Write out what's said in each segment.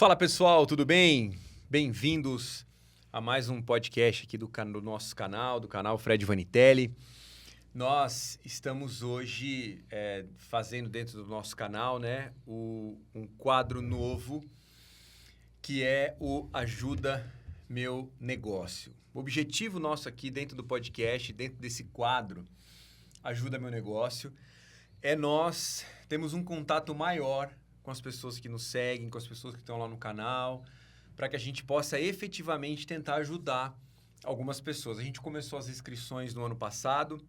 Fala pessoal, tudo bem? Bem-vindos a mais um podcast aqui do nosso canal, do canal Fred Vanitelli. Nós estamos hoje fazendo dentro do nosso canal, né, um quadro novo que é o Ajuda Meu Negócio. O objetivo nosso aqui dentro do podcast, dentro desse quadro Ajuda Meu Negócio, é nós temos um contato maior com as pessoas que nos seguem, com as pessoas que estão lá no canal, para que a gente possa efetivamente tentar ajudar algumas pessoas. A gente começou as inscrições no ano passado.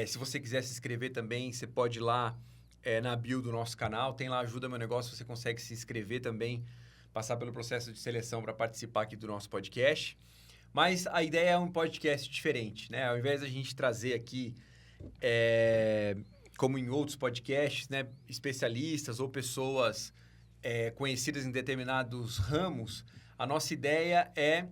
Se você quiser se inscrever também, você pode ir lá na bio do nosso canal. Tem lá Ajuda Meu Negócio, você consegue se inscrever também, passar pelo processo de seleção para participar aqui do nosso podcast. Mas a ideia é um podcast diferente, né? Ao invés da gente trazer aqui... como em outros podcasts, né, especialistas ou pessoas conhecidas em determinados ramos, a nossa ideia é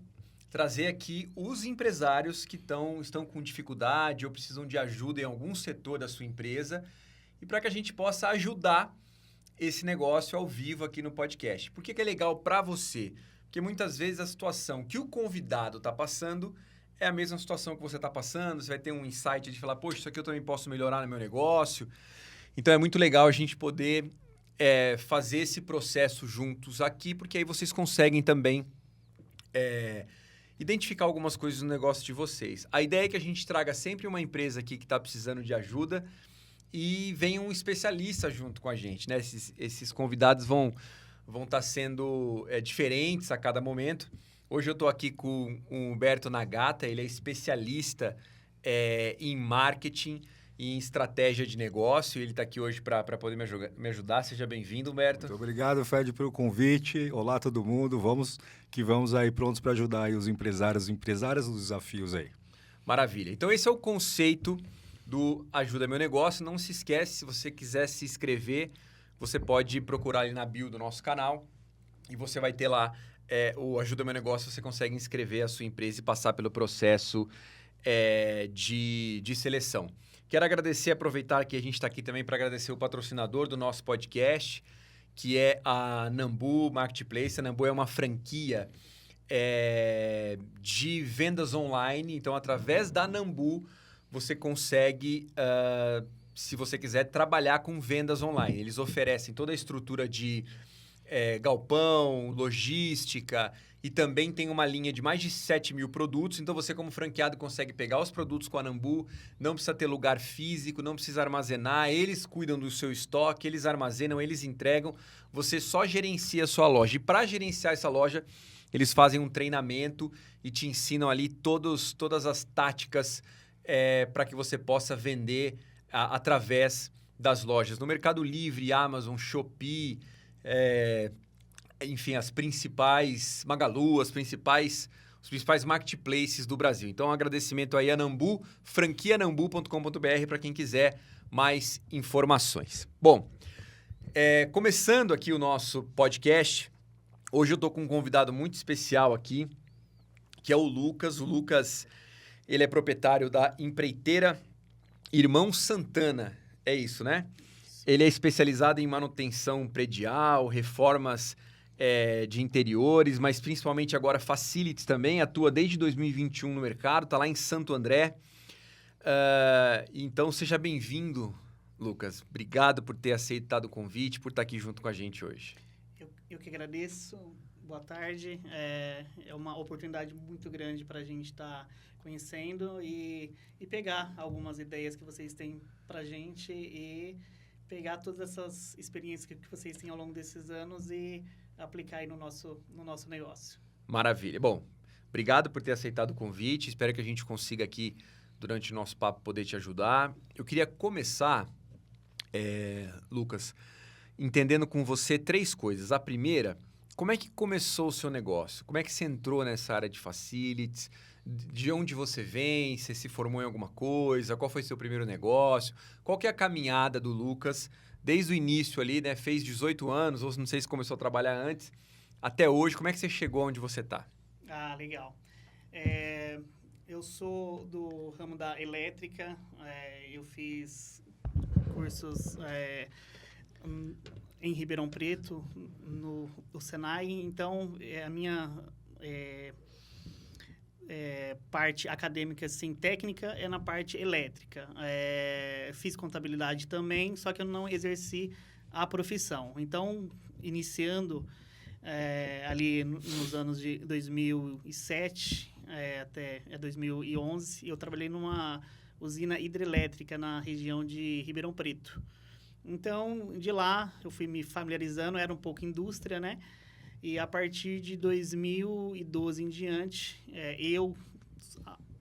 trazer aqui os empresários que estão com dificuldade ou precisam de ajuda em algum setor da sua empresa e para que a gente possa ajudar esse negócio ao vivo aqui no podcast. Por que é legal para você? Porque muitas vezes a situação que o convidado está passando é a mesma situação que você está passando, você vai ter um insight de falar, poxa, isso aqui eu também posso melhorar no meu negócio. Então, é muito legal a gente poder fazer esse processo juntos aqui, porque aí vocês conseguem também identificar algumas coisas no negócio de vocês. A ideia é que a gente traga sempre uma empresa aqui que está precisando de ajuda e venha um especialista junto com a gente, né? Esses convidados vão estar sendo diferentes a cada momento. Hoje eu estou aqui com o Humberto Nagata, ele é especialista em marketing e em estratégia de negócio. Ele está aqui hoje para poder me ajudar. Seja bem-vindo, Humberto. Muito obrigado, Fred, pelo convite. Olá, todo mundo. Vamos aí prontos para ajudar aí os empresários e empresárias nos desafios aí. Maravilha. Então, esse é o conceito do Ajuda Meu Negócio. Não se esquece, se você quiser se inscrever, você pode procurar ali na bio do nosso canal e você vai ter lá o Ajuda Meu Negócio, você consegue inscrever a sua empresa e passar pelo processo de seleção. Quero agradecer, aproveitar que a gente está aqui também para agradecer o patrocinador do nosso podcast, que é a Nambu Marketplace. A Nambu é uma franquia de vendas online. Então, através da Nambu, você consegue, se você quiser, trabalhar com vendas online. Eles oferecem toda a estrutura de galpão, logística, e também tem uma linha de mais de 7 mil produtos. Então, você como franqueado consegue pegar os produtos com a Nambu, não precisa ter lugar físico, não precisa armazenar, eles cuidam do seu estoque, eles armazenam, eles entregam, você só gerencia a sua loja. E para gerenciar essa loja, eles fazem um treinamento e te ensinam ali todas as táticas para que você possa vender através das lojas. No Mercado Livre, Amazon, Shopee, enfim, as principais Magalu, os principais marketplaces do Brasil. Então, um agradecimento aí a Nambu, franquianambu.com.br para quem quiser mais informações. Bom, começando aqui o nosso podcast, hoje eu estou com um convidado muito especial aqui, que é o Lucas. O Lucas, ele é proprietário da empreiteira Irmão Santana, é isso, né? Ele é especializado em manutenção predial, reformas de interiores, mas principalmente agora facilities também. Atua desde 2021 no mercado, está lá em Santo André. Então, seja bem-vindo, Lucas. Obrigado por ter aceitado o convite, por estar aqui junto com a gente hoje. Eu que agradeço. Boa tarde. É uma oportunidade muito grande para a gente estar conhecendo e pegar algumas ideias que vocês têm para a gente e pegar todas essas experiências que vocês têm ao longo desses anos e aplicar aí no nosso negócio. Maravilha. Bom, obrigado por ter aceitado o convite. Espero que a gente consiga aqui, durante o nosso papo, poder te ajudar. Eu queria começar, Lucas, entendendo com você 3 coisas. A primeira, como é que começou o seu negócio? Como é que você entrou nessa área de facilities? De onde você vem? Você se formou em alguma coisa? Qual foi seu primeiro negócio? Qual que é a caminhada do Lucas desde o início ali, né? Fez 18 anos, ou não sei se começou a trabalhar antes, até hoje. Como é que você chegou onde você está? Ah, legal. Eu sou do ramo da elétrica. Eu fiz cursos em Ribeirão Preto, no Senai. Então, a minha parte acadêmica, assim, técnica, é na parte elétrica. Fiz contabilidade também, só que eu não exerci a profissão. Então, iniciando ali nos anos de 2007 até 2011, eu trabalhei numa usina hidrelétrica na região de Ribeirão Preto. Então, de lá, eu fui me familiarizando, era um pouco indústria, né? E a partir de 2012 em diante,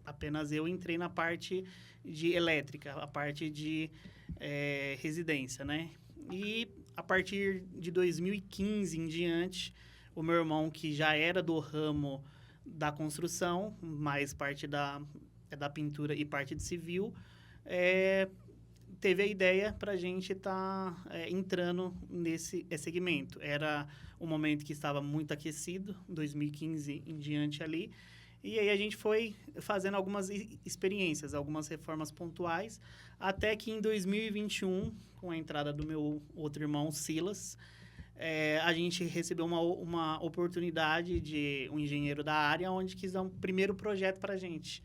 apenas eu entrei na parte de elétrica, a parte de residência, né? E a partir de 2015 em diante, o meu irmão, que já era do ramo da construção, mais parte da pintura e parte de civil, teve a ideia para a gente estar entrando nesse segmento. Era um momento que estava muito aquecido, 2015 em diante ali, e aí a gente foi fazendo algumas experiências, algumas reformas pontuais, até que em 2021, com a entrada do meu outro irmão, Silas, a gente recebeu uma oportunidade de um engenheiro da área, onde quis dar um primeiro projeto para a gente.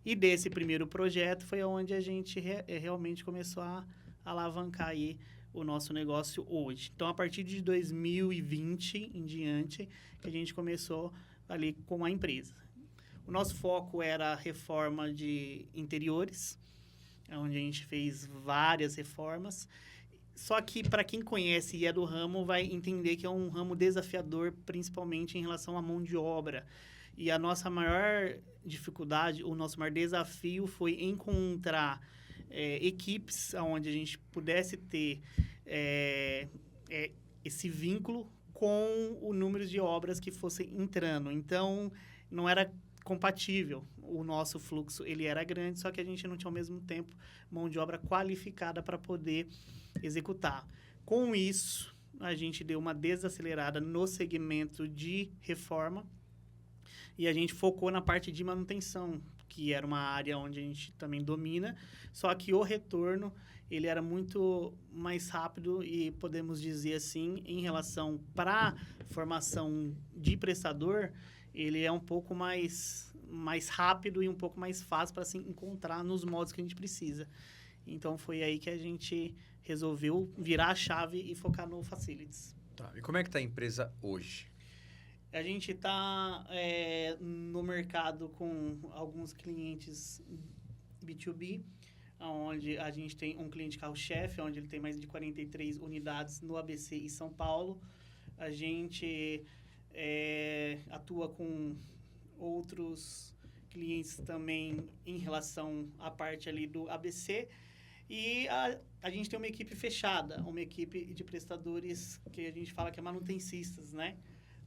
E desse primeiro projeto foi onde a gente realmente começou a alavancar aí o nosso negócio hoje. Então, a partir de 2020 em diante, que a gente começou ali com a empresa. O nosso foco era a reforma de interiores, onde a gente fez várias reformas. Só que, para quem conhece e é do ramo, vai entender que é um ramo desafiador, principalmente em relação à mão de obra. E a nossa maior dificuldade, o nosso maior desafio foi encontrar equipes onde a gente pudesse ter esse vínculo com o número de obras que fossem entrando. Então, não era compatível. O nosso fluxo ele era grande, só que a gente não tinha, ao mesmo tempo, mão de obra qualificada para poder executar. Com isso, a gente deu uma desacelerada no segmento de reforma, e a gente focou na parte de manutenção, que era uma área onde a gente também domina, só que o retorno ele era muito mais rápido e, podemos dizer assim, em relação para formação de prestador, ele é um pouco mais rápido e um pouco mais fácil para se encontrar nos modos que a gente precisa. Então, foi aí que a gente resolveu virar a chave e focar no Facilities. Tá. E como é que está a empresa hoje? A gente está no mercado com alguns clientes B2B, onde a gente tem um cliente carro-chefe, onde ele tem mais de 43 unidades no ABC e São Paulo. A gente atua com outros clientes também em relação à parte ali do ABC. E a gente tem uma equipe fechada, uma equipe de prestadores que a gente fala que é manutencistas, né?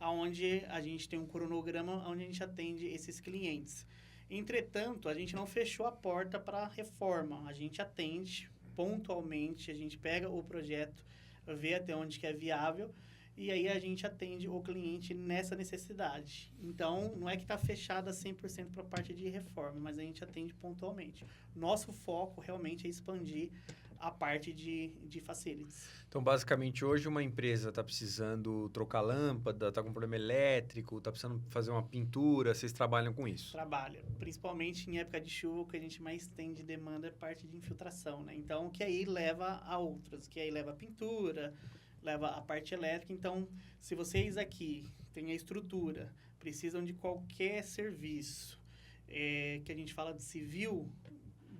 Onde a gente tem um cronograma onde a gente atende esses clientes. Entretanto, a gente não fechou a porta para reforma. A gente atende pontualmente, a gente pega o projeto, vê até onde que é viável, e aí a gente atende o cliente nessa necessidade. Então, não é que está fechada 100% para a parte de reforma, mas a gente atende pontualmente. Nosso foco realmente é expandir a parte de facilities. Então, basicamente, hoje uma empresa está precisando trocar lâmpada, está com problema elétrico, está precisando fazer uma pintura, vocês trabalham com isso? Trabalha, principalmente em época de chuva, o que a gente mais tem de demanda é parte de infiltração, né? Então, que aí leva a outras, que aí leva a pintura, leva a parte elétrica. Então, se vocês aqui têm a estrutura, precisam de qualquer serviço que a gente fala de civil,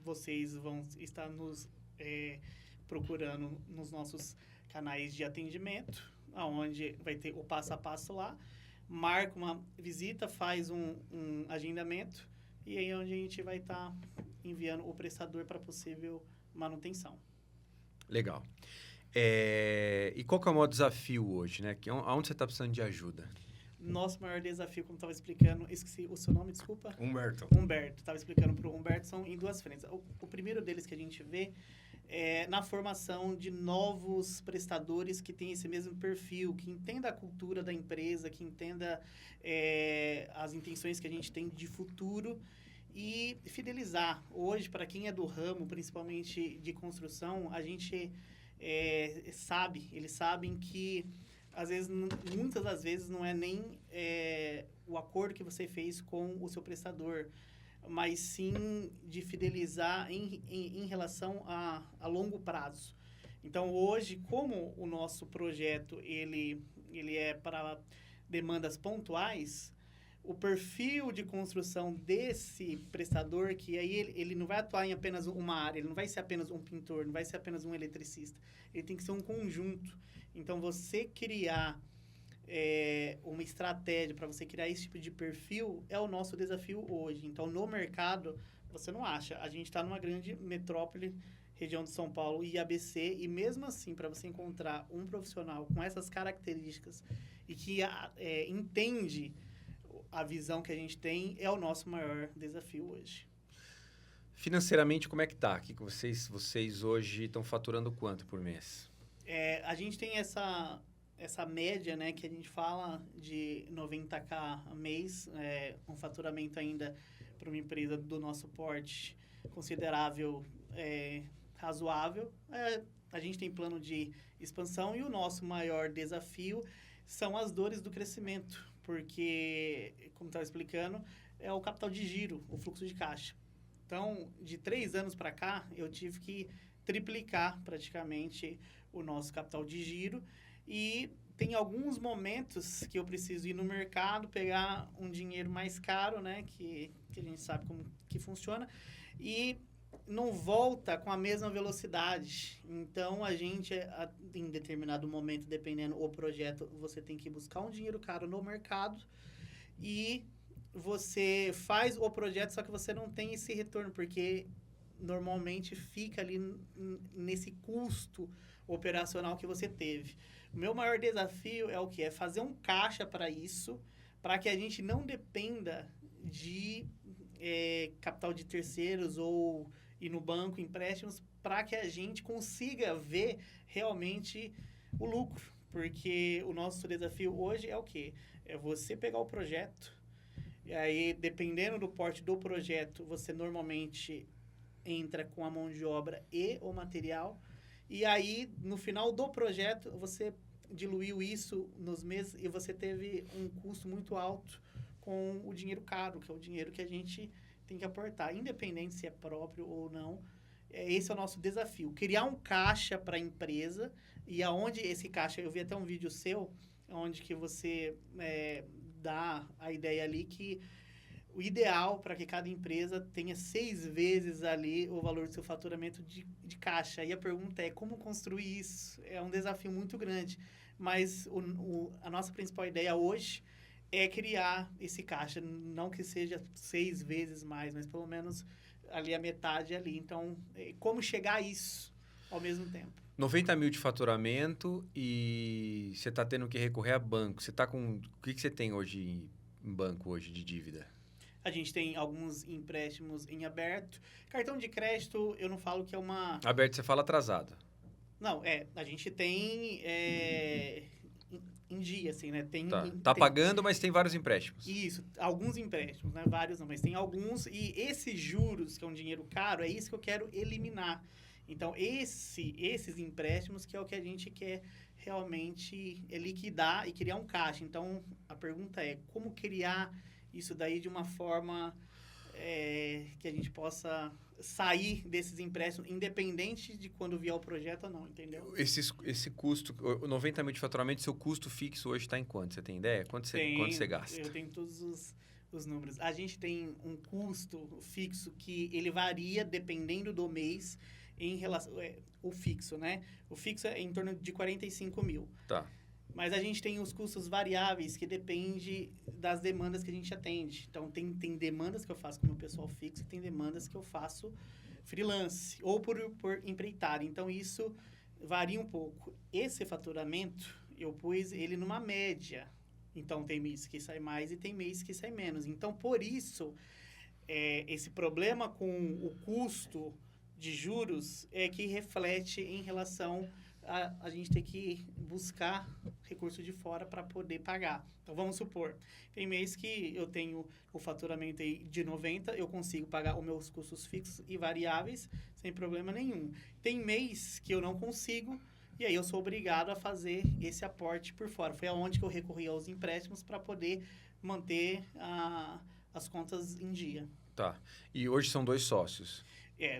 vocês vão estar nos procurando nos nossos canais de atendimento, onde vai ter o passo a passo lá, marca uma visita, faz um agendamento, e aí é onde a gente vai estar enviando o prestador para possível manutenção. Legal. E qual que é o maior desafio hoje, né? Aonde você está precisando de ajuda? Nosso maior desafio, como estava explicando, esqueci o seu nome, desculpa? Humberto. Estava explicando para o Humberto, são em duas frentes. O primeiro deles que a gente vê é na formação de novos prestadores que têm esse mesmo perfil, que entenda a cultura da empresa, que entenda as intenções que a gente tem de futuro e fidelizar. Hoje, para quem é do ramo, principalmente de construção, a gente eles sabem que, às vezes, muitas das vezes, não é nem o acordo que você fez com o seu prestador, mas sim de fidelizar em relação a longo prazo. Então, hoje, como o nosso projeto ele é para demandas pontuais, o perfil de construção desse prestador, que aí ele não vai atuar em apenas uma área, ele não vai ser apenas um pintor, não vai ser apenas um eletricista, ele tem que ser um conjunto. Então, você criar uma estratégia para você criar esse tipo de perfil é o nosso desafio hoje. Então, no mercado, você não acha. A gente está numa grande metrópole, região de São Paulo e ABC, e mesmo assim, para você encontrar um profissional com essas características e que entende a visão que a gente tem, é o nosso maior desafio hoje. Financeiramente, como é que tá? Que vocês hoje estão faturando quanto por mês? A gente tem essa média, né, que a gente fala de 90k a mês, um faturamento ainda para uma empresa do nosso porte considerável, razoável. A gente tem plano de expansão e o nosso maior desafio são as dores do crescimento, porque, como estava explicando, é o capital de giro, o fluxo de caixa. Então, de 3 anos para cá, eu tive que triplicar praticamente o nosso capital de giro e tem alguns momentos que eu preciso ir no mercado, pegar um dinheiro mais caro, né, que a gente sabe como que funciona, e não volta com a mesma velocidade. Então, a gente, em determinado momento, dependendo do projeto, você tem que buscar um dinheiro caro no mercado e você faz o projeto, só que você não tem esse retorno, porque normalmente fica ali nesse custo operacional que você teve. O meu maior desafio é o quê? É fazer um caixa para isso, para que a gente não dependa de capital de terceiros ou ir no banco, empréstimos, para que a gente consiga ver realmente o lucro. Porque o nosso desafio hoje é o quê? É você pegar o projeto, e aí, dependendo do porte do projeto, você normalmente entra com a mão de obra e o material, e aí, no final do projeto, você diluiu isso nos meses e você teve um custo muito alto com o dinheiro caro, que é o dinheiro que a gente tem que aportar, independente se é próprio ou não. Esse é o nosso desafio, criar um caixa para a empresa, e aonde esse caixa, eu vi até um vídeo seu, onde que você dá a ideia ali que o ideal para que cada empresa tenha 6 vezes ali o valor do seu faturamento de caixa. E a pergunta é como construir isso? É um desafio muito grande, mas a nossa principal ideia hoje é criar esse caixa, não que seja 6 vezes mais, mas pelo menos ali a metade ali. Então, como chegar a isso ao mesmo tempo? 90 mil de faturamento e você está tendo que recorrer a banco. Você está com... O que você tem hoje em banco hoje de dívida? A gente tem alguns empréstimos em aberto. Cartão de crédito, eu não falo que é uma... Aberto, você fala atrasado. Não, a gente tem em dia, assim, né? Tá pagando, mas tem vários empréstimos. Isso, alguns empréstimos, né? Vários não, mas tem alguns. E esses juros, que é um dinheiro caro, é isso que eu quero eliminar. Então, esses empréstimos que é o que a gente quer realmente liquidar e criar um caixa. Então, a pergunta é, como criar isso daí de uma forma que a gente possa sair desses empréstimos, independente de quando vier o projeto ou não, entendeu? Esse custo, 90 mil de faturamento, seu custo fixo hoje está em quanto? Você tem ideia? Quanto você gasta? Eu tenho todos os números. A gente tem um custo fixo que ele varia dependendo do mês em relação... o fixo, né? O fixo é em torno de 45 mil. Tá. Mas a gente tem os custos variáveis, que depende das demandas que a gente atende. Então, tem demandas que eu faço como pessoal fixo e tem demandas que eu faço freelance ou por empreitada. Então, isso varia um pouco. Esse faturamento, eu pus ele numa média. Então, tem mês que sai mais e tem mês que sai menos. Então, por isso, esse problema com o custo de juros é que reflete em relação a gente ter que buscar recurso de fora para poder pagar. Então, vamos supor, tem mês que eu tenho o faturamento aí de 90, eu consigo pagar os meus custos fixos e variáveis sem problema nenhum. Tem mês que eu não consigo, e aí eu sou obrigado a fazer esse aporte por fora. Foi aonde que eu recorri aos empréstimos para poder manter as contas em dia. Tá. E hoje são 2 sócios.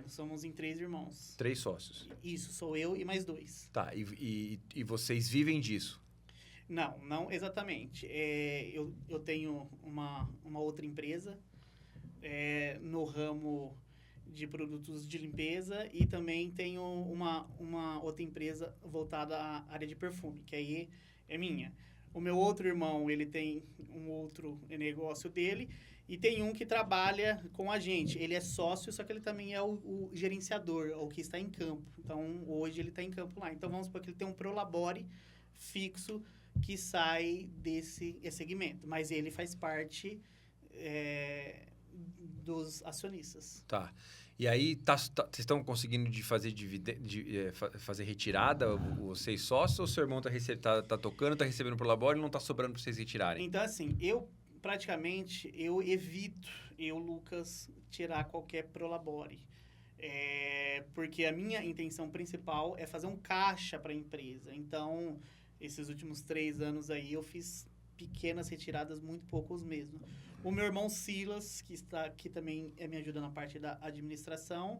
Nós somos em 3 irmãos. 3 sócios. Isso, sou eu e mais 2. Tá. E vocês vivem disso? Não exatamente. Eu tenho uma outra empresa no ramo de produtos de limpeza e também tenho uma outra empresa voltada à área de perfume, que aí é minha. O meu outro irmão, ele tem um outro negócio dele e tem um que trabalha com a gente. Ele é sócio, só que ele também é o gerenciador, o que está em campo. Então, hoje ele está em campo lá. Então, vamos supor que ele tem um Prolabore fixo que sai desse segmento. Mas ele faz parte dos acionistas. Tá. E aí, vocês estão conseguindo fazer retirada, vocês sócios, ou seu irmão tá tocando, tá recebendo pro labore e não tá sobrando para vocês retirarem? Então, assim, eu evito, Lucas, tirar qualquer prolabore. Porque a minha intenção principal é fazer um caixa para a empresa. Então, esses últimos 3 anos aí, eu fiz pequenas retiradas, muito poucos mesmo. O meu irmão Silas, que está aqui também me ajuda na parte da administração,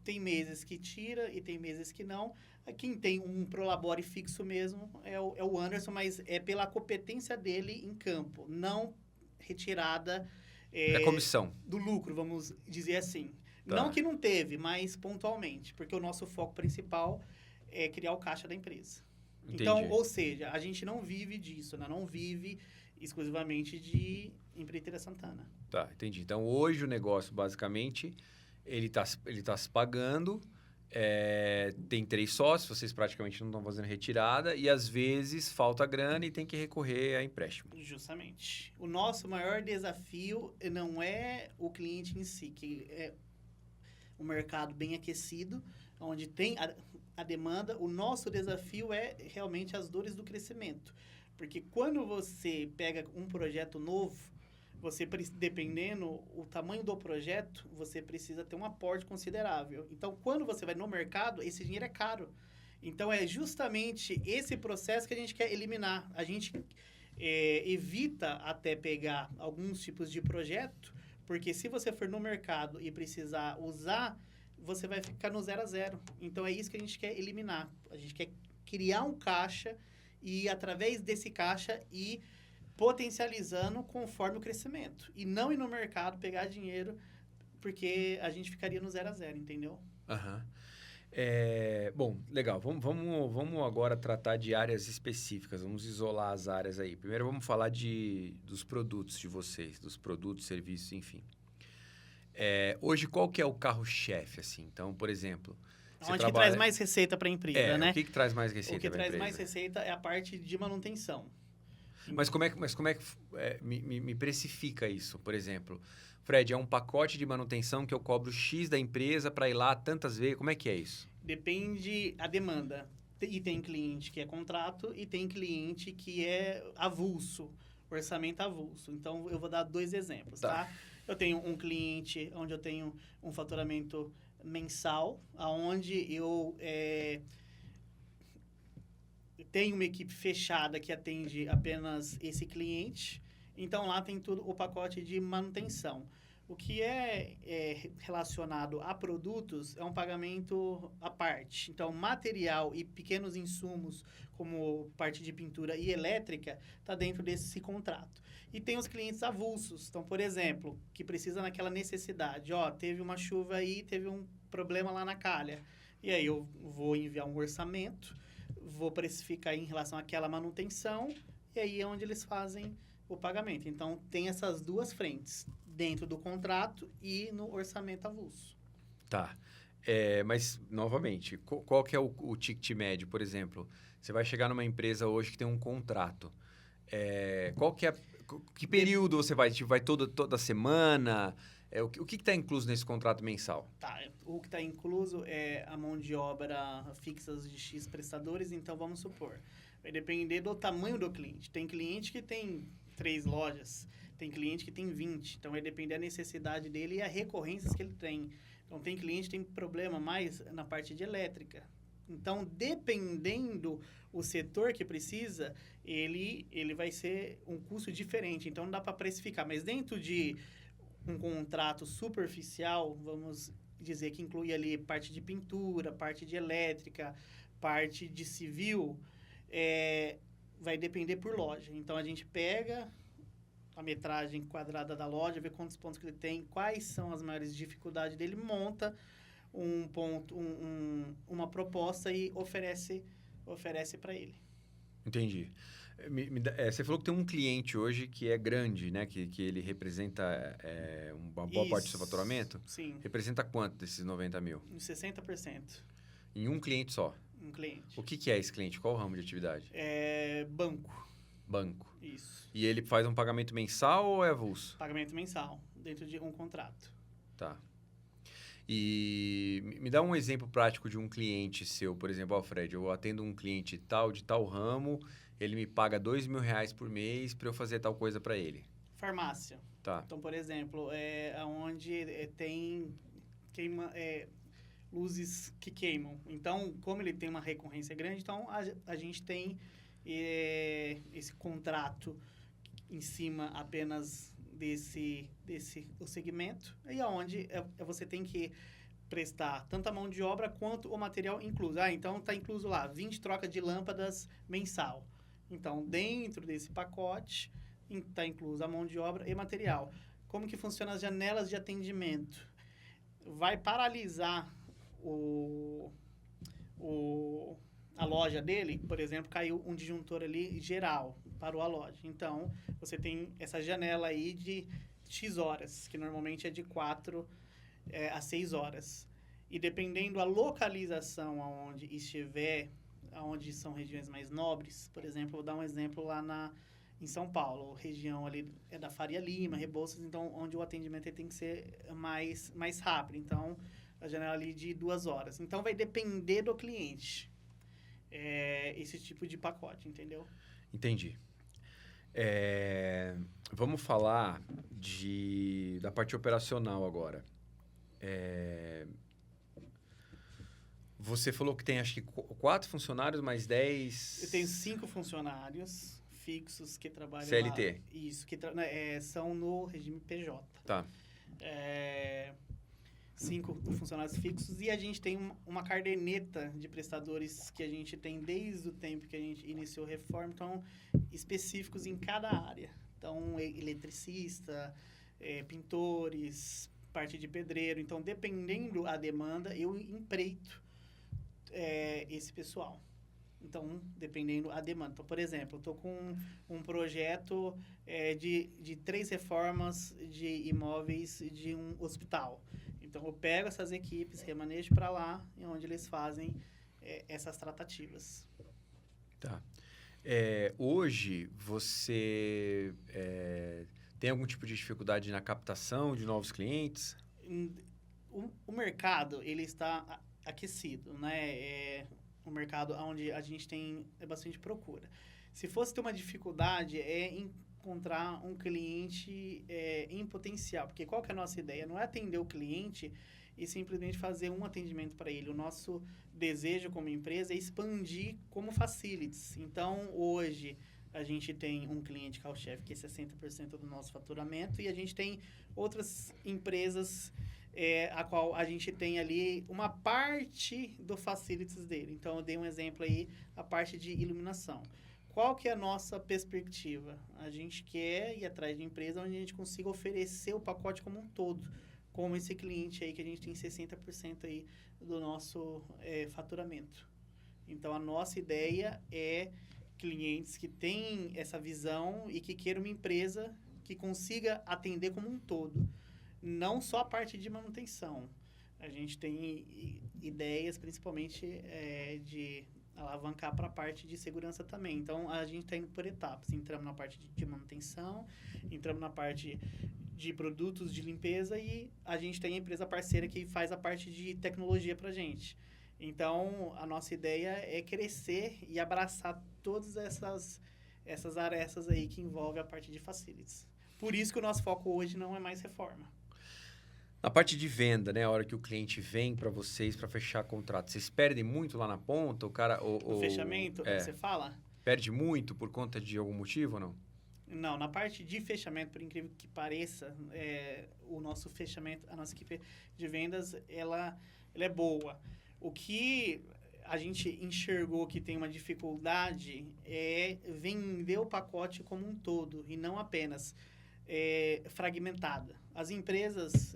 tem meses que tira e tem meses que não. Quem tem um prolabore fixo mesmo é o Anderson, mas é pela competência dele em campo, não retirada comissão. do lucro, vamos dizer assim. Tá. Não que não teve, mas pontualmente, porque o nosso foco principal é criar o caixa da empresa. Entendi. Então, ou seja, a gente não vive disso, né? Não vive exclusivamente de Empreiteira Santana. Tá, entendi. Então, hoje o negócio, basicamente, ele tá se pagando, tem 3 sócios, vocês praticamente não estão fazendo retirada, e às vezes falta grana e tem que recorrer a empréstimo. Justamente. O nosso maior desafio não é o cliente em si, que é um mercado bem aquecido, onde tem a demanda. O nosso desafio é realmente as dores do crescimento. Porque quando você pega um projeto novo, dependendo o tamanho do projeto, você precisa ter um aporte considerável. Então, quando você vai no mercado, esse dinheiro é caro. Então, é justamente esse processo que a gente quer eliminar. A gente evita até pegar alguns tipos de projeto, porque se você for no mercado e precisar usar, você vai ficar no 0 a 0. Então, é isso que a gente quer eliminar. A gente quer criar um caixa e, através desse caixa, ir potencializando conforme o crescimento. E não ir no mercado pegar dinheiro, porque a gente ficaria no 0 a 0, entendeu? Aham. Bom, legal. Vamos agora tratar de áreas específicas. Vamos isolar as áreas aí. Primeiro, vamos falar dos produtos de vocês, dos produtos, serviços, enfim. Hoje, qual que é o carro-chefe, assim? Então, por exemplo... Onde que traz mais receita para a empresa, né? O que traz mais receita para a empresa? O que traz mais receita é a parte de manutenção. Mas como é que me precifica isso? Por exemplo, Fred, é um pacote de manutenção que eu cobro X da empresa para ir lá tantas vezes. Como é que é isso? Depende a demanda. E tem cliente que é contrato e tem cliente que é avulso, orçamento avulso. Então, eu vou dar 2 exemplos, tá? Eu tenho um cliente onde eu tenho um faturamento mensal, onde eu tenho uma equipe fechada que atende apenas esse cliente. Então, lá tem tudo o pacote de manutenção. O que é relacionado a produtos é um pagamento à parte. Então, material e pequenos insumos, como parte de pintura e elétrica, está dentro desse contrato. E tem os clientes avulsos. Então, por exemplo, que precisa naquela necessidade. Teve uma chuva aí, teve um problema lá na calha. E aí eu vou enviar um orçamento, vou precificar em relação àquela manutenção, e aí é onde eles fazem o pagamento. Então, tem essas 2 frentes, dentro do contrato e no orçamento avulso. Tá. Mas, novamente, qual que é o ticket médio, por exemplo? Você vai chegar numa empresa hoje que tem um contrato. Qual que é... Que período você vai? Tipo, vai toda semana? O que está incluso nesse contrato mensal? Tá, o que está incluso é a mão de obra fixa de X prestadores, então vamos supor, vai depender do tamanho do cliente. Tem cliente que tem 3 lojas, tem cliente que tem 20, então vai depender da necessidade dele e as recorrências que ele tem. Então tem cliente que tem problema mais na parte de elétrica. Então, dependendo o setor que precisa, ele vai ser um custo diferente, então não dá para precificar, mas dentro de um contrato superficial, vamos dizer que inclui ali parte de pintura, parte de elétrica, parte de civil, vai depender por loja. Então, a gente pega a metragem quadrada da loja, vê quantos pontos que ele tem, quais são as maiores dificuldades dele, monta uma proposta e oferece para ele. Entendi. Você falou que tem um cliente hoje que é grande, né? Que ele representa uma boa parte do seu faturamento. Sim. Representa quanto desses 90 mil? 60%. Em um cliente só? Um cliente. O que é esse cliente? Qual o ramo de atividade? Banco. Banco. Isso. E ele faz um pagamento mensal ou é avulso? Pagamento mensal, dentro de um contrato. Tá. E me dá um exemplo prático de um cliente seu, por exemplo, Alfred, eu atendo um cliente tal, de tal ramo, ele me paga R$2.000 por mês para eu fazer tal coisa para ele. Farmácia. Tá. Então, por exemplo, onde tem luzes que queimam. Então, como ele tem uma recorrência grande, então a gente tem esse contrato em cima apenas desse o segmento, e aonde você tem que prestar tanto a mão de obra quanto o material incluso. Então, está incluso lá 20 trocas de lâmpadas mensal. Então, dentro desse pacote, está incluso a mão de obra e material. Como que funcionam as janelas de atendimento? Vai paralisar a loja dele, por exemplo, caiu um disjuntor ali geral, parou a loja. Então, você tem essa janela aí de X horas, que normalmente é de 4 a 6 horas. E dependendo da localização aonde estiver, aonde são regiões mais nobres, por exemplo, vou dar um exemplo lá em São Paulo, região ali é da Faria Lima, Rebouças, então, onde o atendimento tem que ser mais rápido. Então, a janela ali de 2 horas. Então, vai depender do cliente. Esse tipo de pacote, entendeu? Entendi. Vamos falar da parte operacional agora. Você falou que tem, acho que, 4 funcionários mais 10... Eu tenho 5 funcionários fixos que trabalham CLT. lá. Isso, que são no regime PJ. Tá. 5 funcionários fixos e a gente tem uma caderneta de prestadores que a gente tem desde o tempo que a gente iniciou a reforma, então, específicos em cada área. Então, eletricista, pintores, parte de pedreiro. Então, dependendo da demanda, eu empreito esse pessoal. Então, dependendo da demanda. Então, por exemplo, eu estou com um projeto de 3 reformas de imóveis de um hospital. Então, eu pego essas equipes, remanejo para lá, onde eles fazem essas tratativas. Tá. Hoje, você tem algum tipo de dificuldade na captação de novos clientes? O mercado, ele está aquecido, né? Um mercado onde a gente tem bastante procura. Se fosse ter uma dificuldade, encontrar um cliente em potencial. Porque qual que é a nossa ideia? Não é atender o cliente e simplesmente fazer um atendimento para ele. O nosso desejo como empresa é expandir como facilities. Então, hoje, a gente tem um cliente carro-chefe que é 60% do nosso faturamento e a gente tem outras empresas a qual a gente tem ali uma parte do facilities dele. Então, eu dei um exemplo aí, a parte de iluminação. Qual que é a nossa perspectiva? A gente quer ir atrás de empresa onde a gente consiga oferecer o pacote como um todo, como esse cliente aí que a gente tem 60% aí do nosso faturamento. Então, a nossa ideia é clientes que têm essa visão e que queiram uma empresa que consiga atender como um todo. Não só a parte de manutenção. A gente tem ideias, principalmente, de alavancar para a parte de segurança também. Então, a gente está indo por etapas. Entramos na parte de manutenção, entramos na parte de produtos de limpeza e a gente tem a empresa parceira que faz a parte de tecnologia para a gente. Então, a nossa ideia é crescer e abraçar todas essas arestas aí que envolvem a parte de facilities. Por isso que o nosso foco hoje não é mais reforma. Na parte de venda, né? A hora que o cliente vem para vocês para fechar contrato, vocês perdem muito lá na ponta? O cara... O fechamento, você fala? Perde muito por conta de algum motivo ou não? Não, na parte de fechamento, por incrível que pareça, o nosso fechamento, a nossa equipe de vendas, ela é boa. O que a gente enxergou que tem uma dificuldade é vender o pacote como um todo e não apenas fragmentada. As empresas,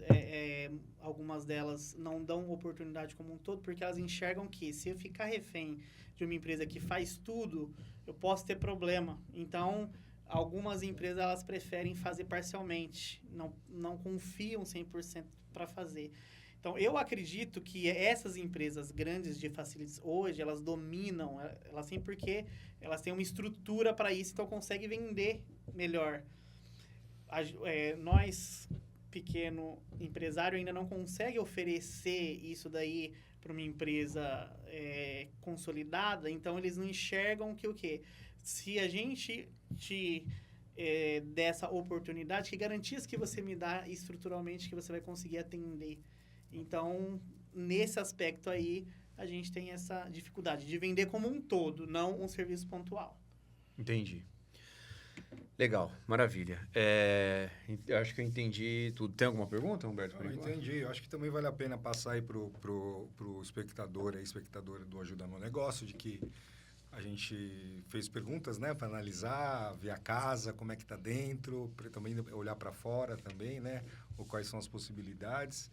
algumas delas não dão oportunidade como um todo porque elas enxergam que se eu ficar refém de uma empresa que faz tudo, eu posso ter problema. Então, algumas empresas elas preferem fazer parcialmente, não confiam 100% para fazer. Então, eu acredito que essas empresas grandes de facilities hoje, elas dominam, elas têm porque elas têm uma estrutura para isso, então conseguem vender melhor. Nós, pequeno empresário, ainda não consegue oferecer isso daí para uma empresa consolidada, então eles não enxergam que o quê? Se a gente te der essa oportunidade, que garantias que você me dá estruturalmente que você vai conseguir atender? Então, nesse aspecto aí, a gente tem essa dificuldade de vender como um todo, não um serviço pontual. Entendi. Legal, maravilha. Eu acho que eu entendi tudo. Tem alguma pergunta, Humberto? Eu entendi. Eu acho que também vale a pena passar aí pro espectador, espectadora do Ajuda no Negócio, de que a gente fez perguntas, né, para analisar, ver a casa, como é que está dentro, para também olhar para fora também, né, ou quais são as possibilidades.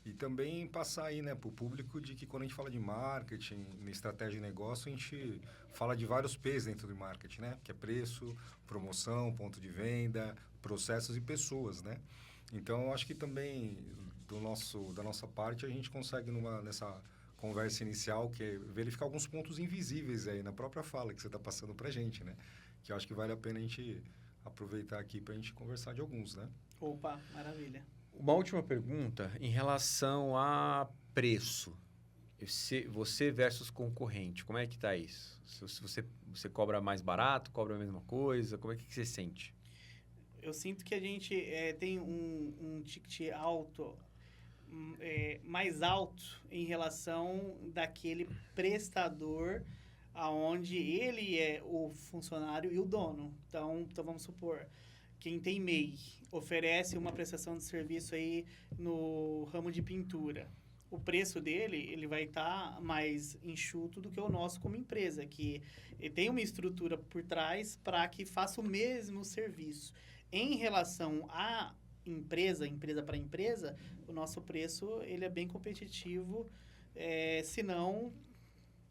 E também passar aí, né, para o público de que quando a gente fala de marketing, na estratégia de negócio, a gente fala de vários P's dentro do marketing, né? Que é preço, promoção, ponto de venda, processos e pessoas, né? Então, eu acho que também da nossa parte, a gente consegue nessa conversa inicial, que é verificar alguns pontos invisíveis aí na própria fala que você está passando para a gente, né? Que eu acho que vale a pena a gente aproveitar aqui para a gente conversar de alguns, né? Opa, maravilha. Uma última pergunta em relação a preço. Você versus concorrente, como é que está isso? Se você cobra mais barato, cobra a mesma coisa, como é que você sente? Eu sinto que a gente tem um ticket alto, mais alto em relação daquele prestador aonde ele é o funcionário e o dono. Então vamos supor, quem tem MEI oferece uma prestação de serviço aí no ramo de pintura. O preço dele, ele vai estar mais enxuto do que o nosso como empresa, que tem uma estrutura por trás para que faça o mesmo serviço. Em relação à empresa para empresa, o nosso preço ele é bem competitivo, se não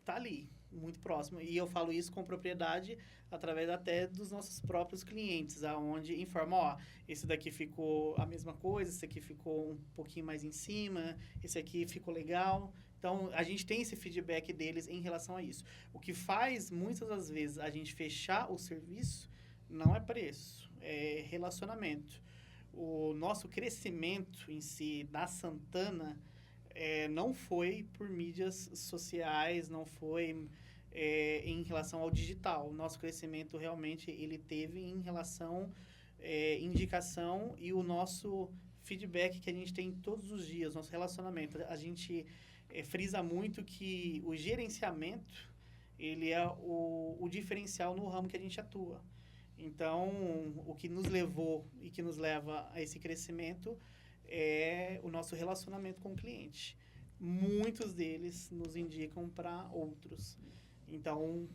está ali, muito próximo. E eu falo isso com propriedade através até dos nossos próprios clientes, aonde informam, esse daqui ficou a mesma coisa, esse aqui ficou um pouquinho mais em cima, esse aqui ficou legal. Então, a gente tem esse feedback deles em relação a isso. O que faz, muitas das vezes, a gente fechar o serviço não é preço, é relacionamento. O nosso crescimento em si da Santana não foi por mídias sociais, não foi em relação ao digital. O nosso crescimento realmente ele teve em relação indicação e o nosso feedback que a gente tem todos os dias, nosso relacionamento. A gente frisa muito que o gerenciamento ele é o diferencial no ramo que a gente atua. Então, o que nos levou e que nos leva a esse crescimento é o nosso relacionamento com o cliente. Muitos deles nos indicam para outros. Então,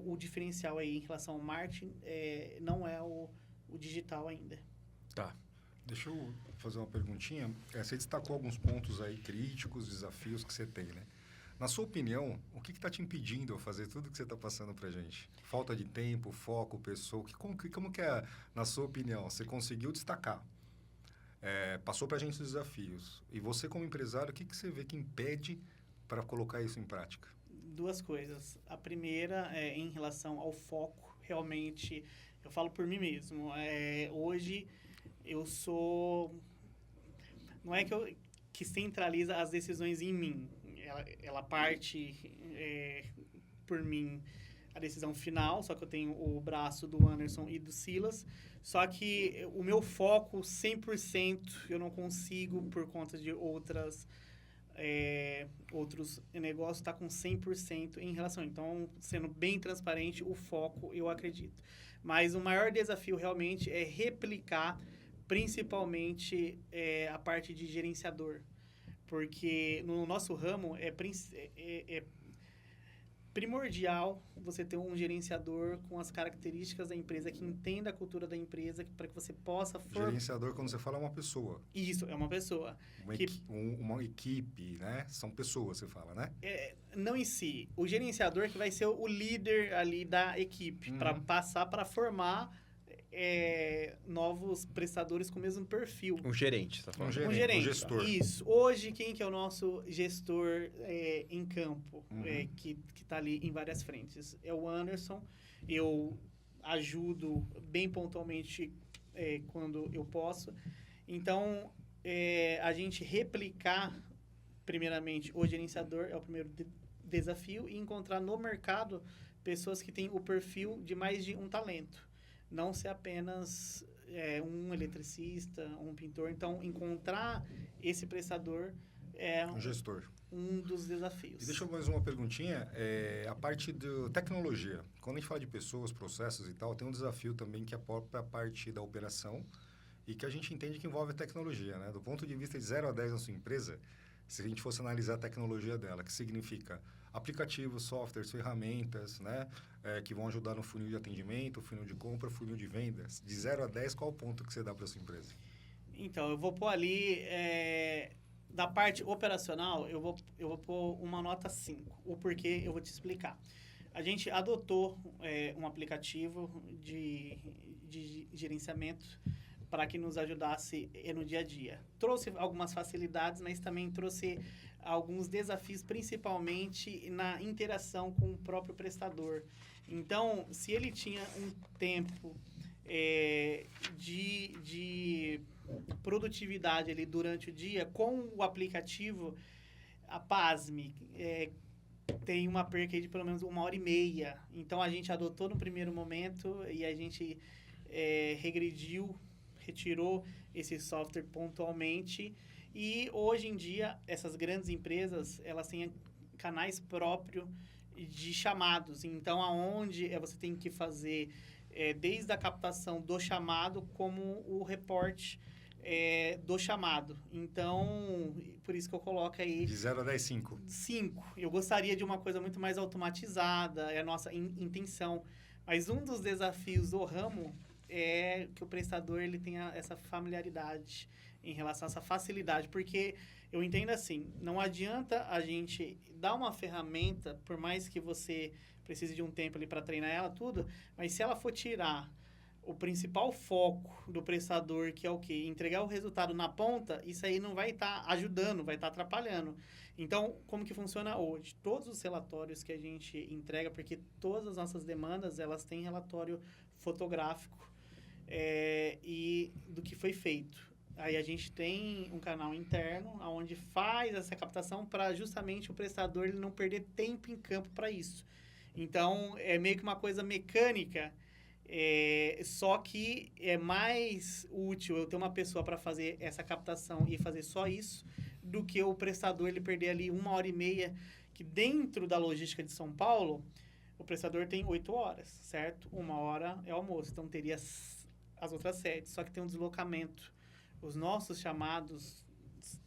o diferencial aí em relação ao marketing não é o digital ainda. Tá. Deixa eu fazer uma perguntinha. Você destacou alguns pontos aí críticos, desafios que você tem, né? Na sua opinião, o que está te impedindo a fazer tudo que você está passando para a gente? Falta de tempo, foco, pessoa? Como que é, na sua opinião, você conseguiu destacar? Passou para a gente os desafios. E você, como empresário, o que você vê que impede para colocar isso em prática? Duas coisas. A primeira é em relação ao foco. Realmente, eu falo por mim mesmo. Hoje, eu sou... Não é que centraliza as decisões em mim. Ela parte por mim a decisão final, só que eu tenho o braço do Anderson e do Silas. Só que o meu foco 100% eu não consigo por conta de outros negócios tá com 100% em relação. Então, sendo bem transparente, o foco eu acredito. Mas o maior desafio realmente é replicar principalmente a parte de gerenciador. Porque no nosso ramo é primordial você ter um gerenciador com as características da empresa, que entenda a cultura da empresa, para que você possa... Gerenciador, quando você fala, é uma pessoa. Isso, é uma pessoa. Uma equipe, né? São pessoas, você fala, né? Não em si. O gerenciador que vai ser o líder ali da equipe, para passar para formar novos prestadores com o mesmo perfil. Um gerente, tá falando? Um gerente. Um gestor. Isso. Hoje, quem que é o nosso gestor em campo, que está ali em várias frentes? É o Anderson. Eu ajudo bem pontualmente quando eu posso. Então, a gente replicar, primeiramente, o gerenciador é o primeiro desafio, e encontrar no mercado pessoas que têm o perfil de mais de um talento. Não ser apenas um eletricista, um pintor. Então, encontrar esse prestador é um gestor. Um dos desafios. E deixa eu mais uma perguntinha. A parte da tecnologia. Quando a gente fala de pessoas, processos e tal, tem um desafio também que é a própria parte da operação e que a gente entende que envolve a tecnologia, né? Do ponto de vista de 0 a 10 na sua empresa, se a gente fosse analisar a tecnologia dela, que significa aplicativos, softwares, ferramentas, né? Que vão ajudar no funil de atendimento, funil de compra, funil de vendas. De 0 a 10, qual o ponto que você dá para a sua empresa? Então, eu vou pôr ali... Da parte operacional, eu vou pôr uma nota 5. O porquê eu vou te explicar. A gente adotou um aplicativo de gerenciamento para que nos ajudasse no dia a dia. Trouxe algumas facilidades, mas também trouxe alguns desafios, principalmente na interação com o próprio prestador. Então, se ele tinha um tempo de produtividade ali durante o dia, com o aplicativo, pasme, tem uma perca aí de pelo menos 1h30. Então, a gente adotou no primeiro momento e a gente retirou esse software pontualmente. E, hoje em dia, essas grandes empresas, elas têm canais próprios de chamados. Então, aonde você tem que fazer... desde a captação do chamado, como o reporte do chamado. Então, por isso que eu coloco aí... De 0 a 10, 5. 5. Eu gostaria de uma coisa muito mais automatizada, é a nossa intenção. Mas um dos desafios do ramo é que o prestador ele tenha essa familiaridade em relação a essa facilidade. Porque eu entendo assim, não adianta a gente dar uma ferramenta, por mais que você... precisa de um tempo ali para treinar ela, tudo, mas se ela for tirar o principal foco do prestador, que é o quê? Entregar o resultado na ponta, isso aí não vai estar ajudando, vai estar atrapalhando. Então, como que funciona hoje? Todos os relatórios que a gente entrega, porque todas as nossas demandas, elas têm relatório fotográfico e do que foi feito. Aí a gente tem um canal interno, onde faz essa captação para justamente o prestador ele não perder tempo em campo para isso. Então, é meio que uma coisa mecânica, só que é mais útil eu ter uma pessoa para fazer essa captação e fazer só isso, do que o prestador ele perder ali 1h30, que dentro da logística de São Paulo, o prestador tem 8 horas, certo? 1 hora é almoço, então teria as outras 7, só que tem um deslocamento. Os nossos chamados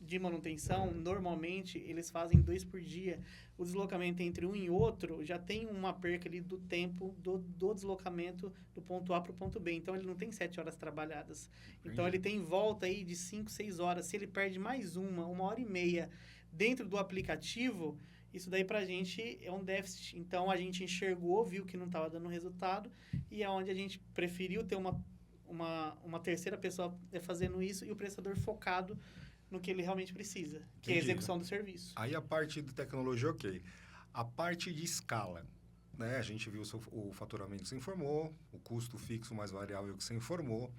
de manutenção, normalmente, eles fazem 2 por dia. O deslocamento entre um e outro já tem uma perca ali do tempo do deslocamento do ponto A para o ponto B. Então, ele não tem 7 horas trabalhadas. Então, ele tem volta aí de 5, 6 horas. Se ele perde mais 1h30 dentro do aplicativo, isso daí para a gente é um déficit. Então, a gente enxergou, viu que não estava dando resultado e é onde a gente preferiu ter uma terceira pessoa fazendo isso e o prestador focado no que ele realmente precisa, que é a execução do serviço. Aí a parte de tecnologia, ok. A parte de escala, né? A gente viu o faturamento que você informou, o custo fixo mais variável que você informou,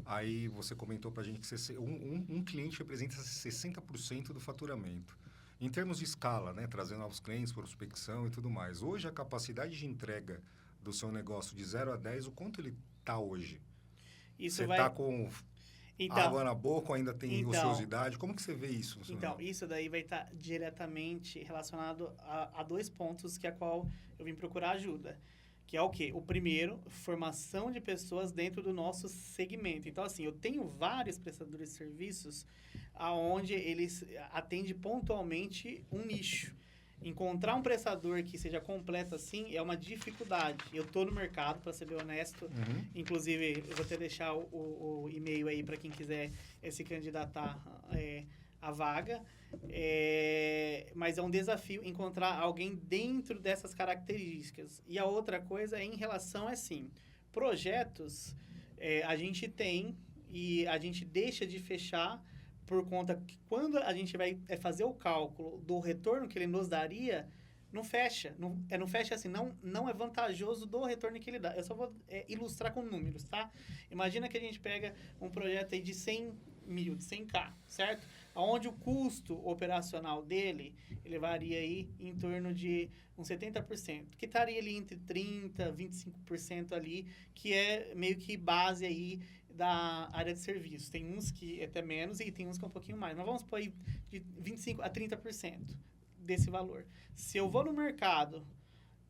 Aí você comentou para a gente que um cliente representa 60% do faturamento. Em termos de escala, né, trazendo novos clientes, prospecção e tudo mais, hoje a capacidade de entrega do seu negócio de 0 a 10, o quanto ele está hoje? Você está com água na boca ou ainda tem ociosidade? Como que você vê isso? Então, isso daí vai estar diretamente relacionado a 2 pontos que a qual eu vim procurar ajuda. Que é o quê? O primeiro, formação de pessoas dentro do nosso segmento. Então, assim, eu tenho vários prestadores de serviços aonde eles atendem pontualmente um nicho. Encontrar um prestador que seja completo assim é uma dificuldade. Eu estou no mercado, para ser bem honesto. Inclusive, eu vou até deixar o e-mail aí para quem quiser se candidatar à vaga. Mas é um desafio encontrar alguém dentro dessas características. E a outra coisa é em relação projetos, a gente tem e a gente deixa de fechar por conta que quando a gente vai fazer o cálculo do retorno que ele nos daria, não fecha. Não fecha assim, não é vantajoso do retorno que ele dá. Eu só vou ilustrar com números, tá? Imagina que a gente pega um projeto aí de 100 mil, de 100K, certo? Onde o custo operacional dele, ele varia aí em torno de uns 70%, que estaria ali entre 30% e 25% ali, que é meio que base aí da área de serviço. Tem uns que é até menos e tem uns que é um pouquinho mais. Mas vamos pôr aí de 25% a 30% desse valor. Se eu vou no mercado,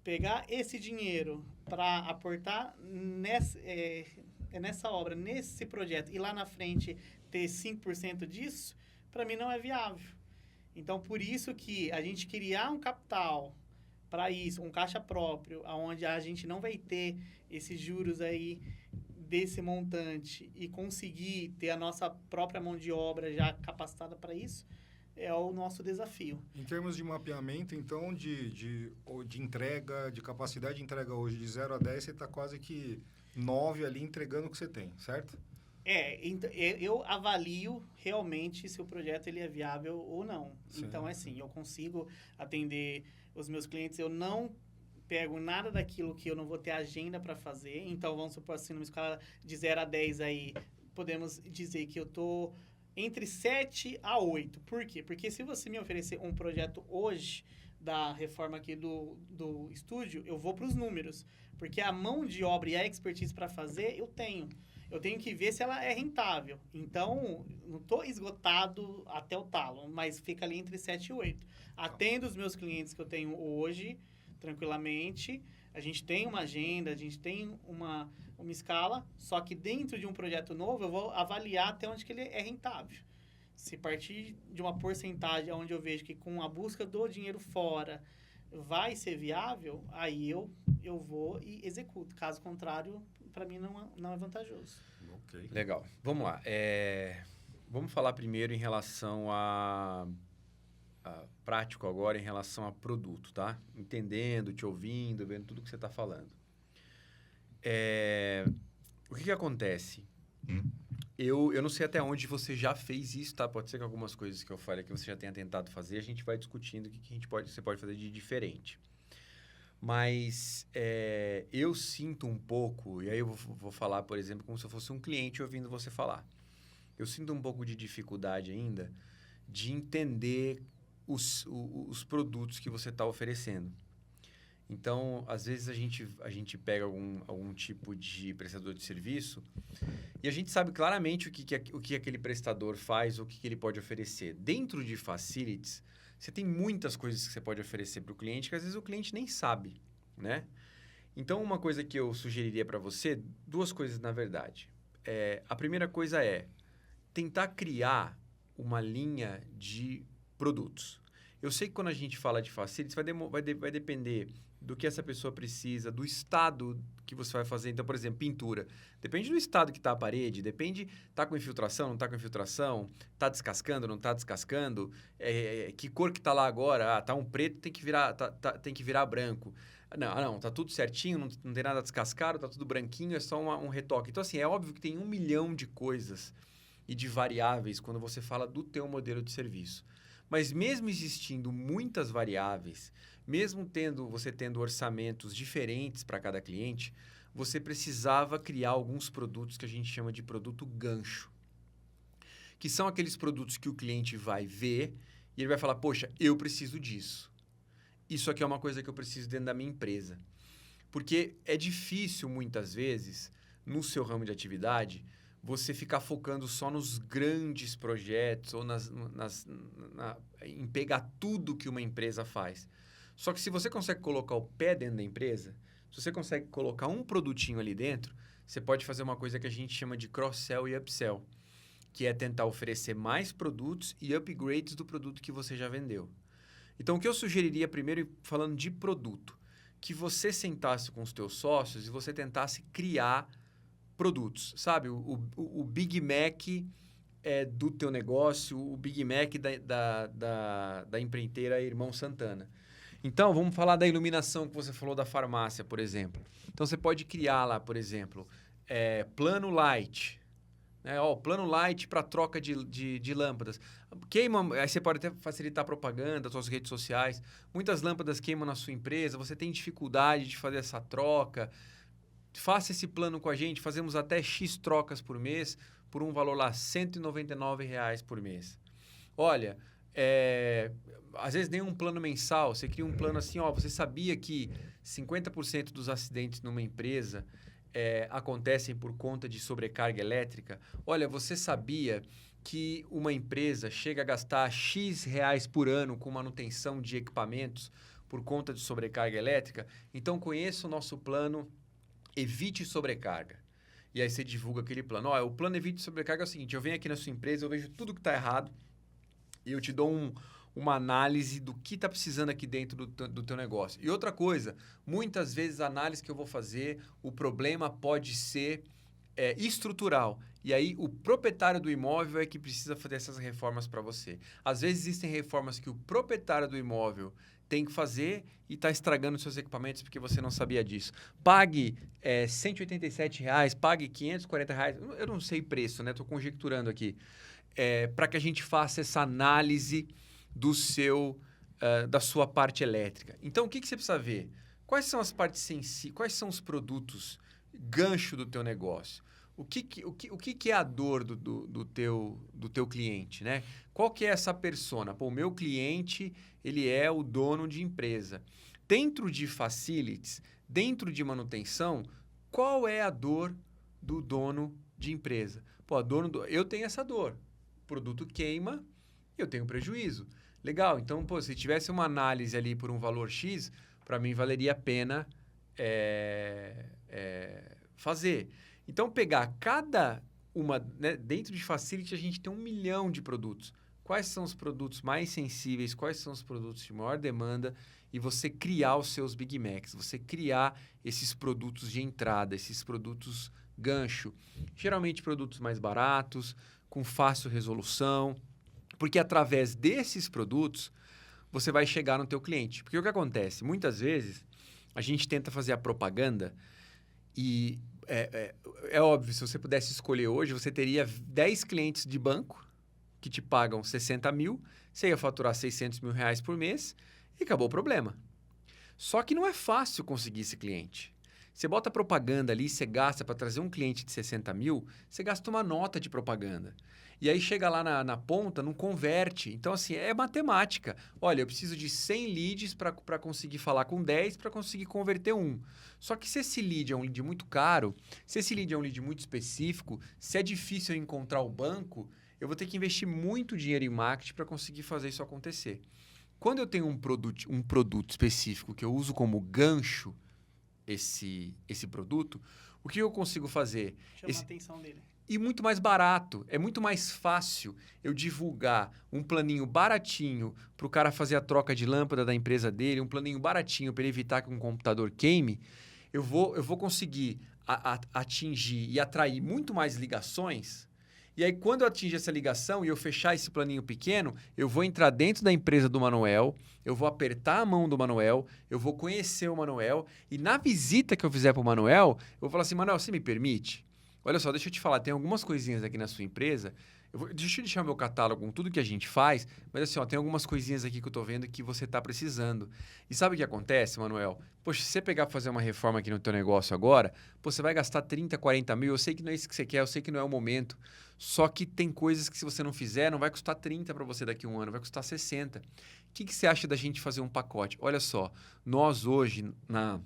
pegar esse dinheiro para aportar nessa obra, nesse projeto, e lá na frente ter 5% disso, para mim não é viável. Então, por isso que a gente criar um capital para isso, um caixa próprio, onde a gente não vai ter esses juros aí desse montante e conseguir ter a nossa própria mão de obra já capacitada para isso, é o nosso desafio. Em termos de mapeamento, então, de entrega, de capacidade de entrega hoje, de 0 a 10, você está quase que 9 ali entregando o que você tem, certo? Eu avalio realmente se o projeto ele é viável ou não. Sim. Então, assim, eu consigo atender os meus clientes, eu não pego nada daquilo que eu não vou ter agenda para fazer. Então, vamos supor assim, numa escala de 0 a 10 aí, podemos dizer que eu estou entre 7 a 8. Por quê? Porque se você me oferecer um projeto hoje da reforma aqui do estúdio, eu vou para os números. Porque a mão de obra e a expertise para fazer, eu tenho. Eu tenho que ver se ela é rentável. Então, não estou esgotado até o talo, mas fica ali entre 7 e 8. Atendo os meus clientes que eu tenho hoje, tranquilamente. A gente tem uma agenda, a gente tem uma escala, só que dentro de um projeto novo, eu vou avaliar até onde que ele é rentável. Se partir de uma porcentagem onde eu vejo que com a busca do dinheiro fora vai ser viável, aí eu vou e executo. Caso contrário, para mim não é vantajoso. Okay. Legal. Vamos lá. Vamos falar primeiro em relação a prático agora, em relação a produto, tá? Entendendo, te ouvindo, vendo tudo que você está falando. O que acontece? Eu não sei até onde você já fez isso, tá? Pode ser que algumas coisas que eu falei que você já tenha tentado fazer, a gente vai discutindo o que você pode fazer de diferente. Mas eu sinto um pouco, e aí eu vou falar, por exemplo, como se eu fosse um cliente ouvindo você falar. Eu sinto um pouco de dificuldade ainda de entender os produtos que você está oferecendo. Então, às vezes a gente pega algum tipo de prestador de serviço e a gente sabe claramente o que aquele prestador faz, o que ele pode oferecer. Dentro de facilities, você tem muitas coisas que você pode oferecer para o cliente que às vezes o cliente nem sabe, né? Então, uma coisa que eu sugeriria para você, 2 coisas na verdade. A primeira coisa é tentar criar uma linha de produtos. Eu sei que quando a gente fala de facilities, vai depender do que essa pessoa precisa, do estado que você vai fazer. Então, por exemplo, pintura. Depende do estado que está a parede, depende, está com infiltração, não está com infiltração, está descascando, não está descascando, que cor que está lá agora, está um preto, tem que virar branco. Não, está tudo certinho, não tem nada descascado, está tudo branquinho, é só um retoque. Então, assim, é óbvio que tem 1 milhão de coisas e de variáveis quando você fala do teu modelo de serviço. Mas mesmo existindo muitas variáveis, mesmo você tendo orçamentos diferentes para cada cliente, você precisava criar alguns produtos que a gente chama de produto gancho, que são aqueles produtos que o cliente vai ver e ele vai falar, poxa, eu preciso disso. Isso aqui é uma coisa que eu preciso dentro da minha empresa. Porque é difícil, muitas vezes, no seu ramo de atividade, você ficar focando só nos grandes projetos ou em pegar tudo que uma empresa faz. Só que se você consegue colocar o pé dentro da empresa, se você consegue colocar um produtinho ali dentro, você pode fazer uma coisa que a gente chama de cross-sell e upsell, que é tentar oferecer mais produtos e upgrades do produto que você já vendeu. Então, o que eu sugeriria primeiro, falando de produto, que você sentasse com os teus sócios e você tentasse criar produtos, sabe? O Big Mac do teu negócio, o Big Mac da empreiteira Irmão Santana. Então, vamos falar da iluminação que você falou da farmácia, por exemplo. Então, você pode criar lá, por exemplo, plano light, né? Plano light para troca de lâmpadas. Queima, aí você pode até facilitar a propaganda, suas redes sociais. Muitas lâmpadas queimam na sua empresa, você tem dificuldade de fazer essa troca. Faça esse plano com a gente, fazemos até X trocas por mês, por um valor lá, R$ 199 por mês. Olha, às vezes nem um plano mensal, você cria um plano assim, você sabia que 50% dos acidentes numa empresa acontecem por conta de sobrecarga elétrica? Olha, você sabia que uma empresa chega a gastar X reais por ano com manutenção de equipamentos por conta de sobrecarga elétrica? Então, conheça o nosso plano Evite Sobrecarga. E aí você divulga aquele plano. O plano Evite Sobrecarga é o seguinte, eu venho aqui na sua empresa, eu vejo tudo que está errado e eu te dou uma análise do que está precisando aqui dentro do teu negócio. E outra coisa, muitas vezes a análise que eu vou fazer, o problema pode ser estrutural. E aí o proprietário do imóvel é que precisa fazer essas reformas para você. Às vezes existem reformas que o proprietário do imóvel tem que fazer e está estragando seus equipamentos porque você não sabia disso. Pague R$ 187, pague R$ 540. Eu não sei preço, né? Estou conjecturando aqui. Para que a gente faça essa análise da sua parte elétrica. Então, o que você precisa ver? Quais são as partes sensíveis? Quais são os produtos gancho do teu negócio? O que é a dor do teu cliente, né? Qual que é essa persona? O meu cliente, ele é o dono de empresa. Dentro de facilities, dentro de manutenção, qual é a dor do dono de empresa? Eu tenho essa dor. O produto queima, eu tenho prejuízo. Legal, então, se tivesse uma análise ali por um valor X, para mim valeria a pena fazer. Então, pegar cada uma, né, dentro de Facility a gente tem 1 milhão de produtos. Quais são os produtos mais sensíveis, quais são os produtos de maior demanda e você criar os seus Big Macs, você criar esses produtos de entrada, esses produtos gancho. Geralmente produtos mais baratos, com fácil resolução, porque através desses produtos você vai chegar no teu cliente. Porque o que acontece? Muitas vezes a gente tenta fazer a propaganda e é óbvio, se você pudesse escolher hoje, você teria 10 clientes de banco que te pagam 60 mil, você ia faturar 600 mil reais por mês e acabou o problema. Só que não é fácil conseguir esse cliente. Você bota propaganda ali, você gasta para trazer um cliente de 60 mil, você gasta uma nota de propaganda. E aí chega lá na ponta, não converte. Então, assim, é matemática. Olha, eu preciso de 100 leads para conseguir falar com 10, para conseguir converter um. Só que se esse lead é um lead muito caro, se esse lead é um lead muito específico, se é difícil eu encontrar o banco, eu vou ter que investir muito dinheiro em marketing para conseguir fazer isso acontecer. Quando eu tenho um produto específico que eu uso como gancho, esse produto, o que eu consigo fazer? Chama a atenção dele. E muito mais barato. É muito mais fácil eu divulgar um planinho baratinho para o cara fazer a troca de lâmpada da empresa dele, um planinho baratinho para ele evitar que um computador queime. Eu vou conseguir atingir e atrair muito mais ligações. E aí, quando eu atingir essa ligação e eu fechar esse planinho pequeno, eu vou entrar dentro da empresa do Manuel, eu vou apertar a mão do Manuel, eu vou conhecer o Manuel e na visita que eu fizer para o Manuel, eu vou falar assim, Manuel, você me permite? Olha só, deixa eu te falar, tem algumas coisinhas aqui na sua empresa. Deixa eu deixar meu catálogo com tudo que a gente faz, mas assim, ó, tem algumas coisinhas aqui que eu tô vendo que você tá precisando. E sabe o que acontece, Manuel? Poxa, se você pegar pra fazer uma reforma aqui no teu negócio agora, pô, você vai gastar 30, 40 mil. Eu sei que não é isso que você quer, eu sei que não é o momento. Só que tem coisas que se você não fizer, não vai custar 30 para você daqui a um ano, vai custar 60. O que você acha da gente fazer um pacote? Olha só, nós hoje, na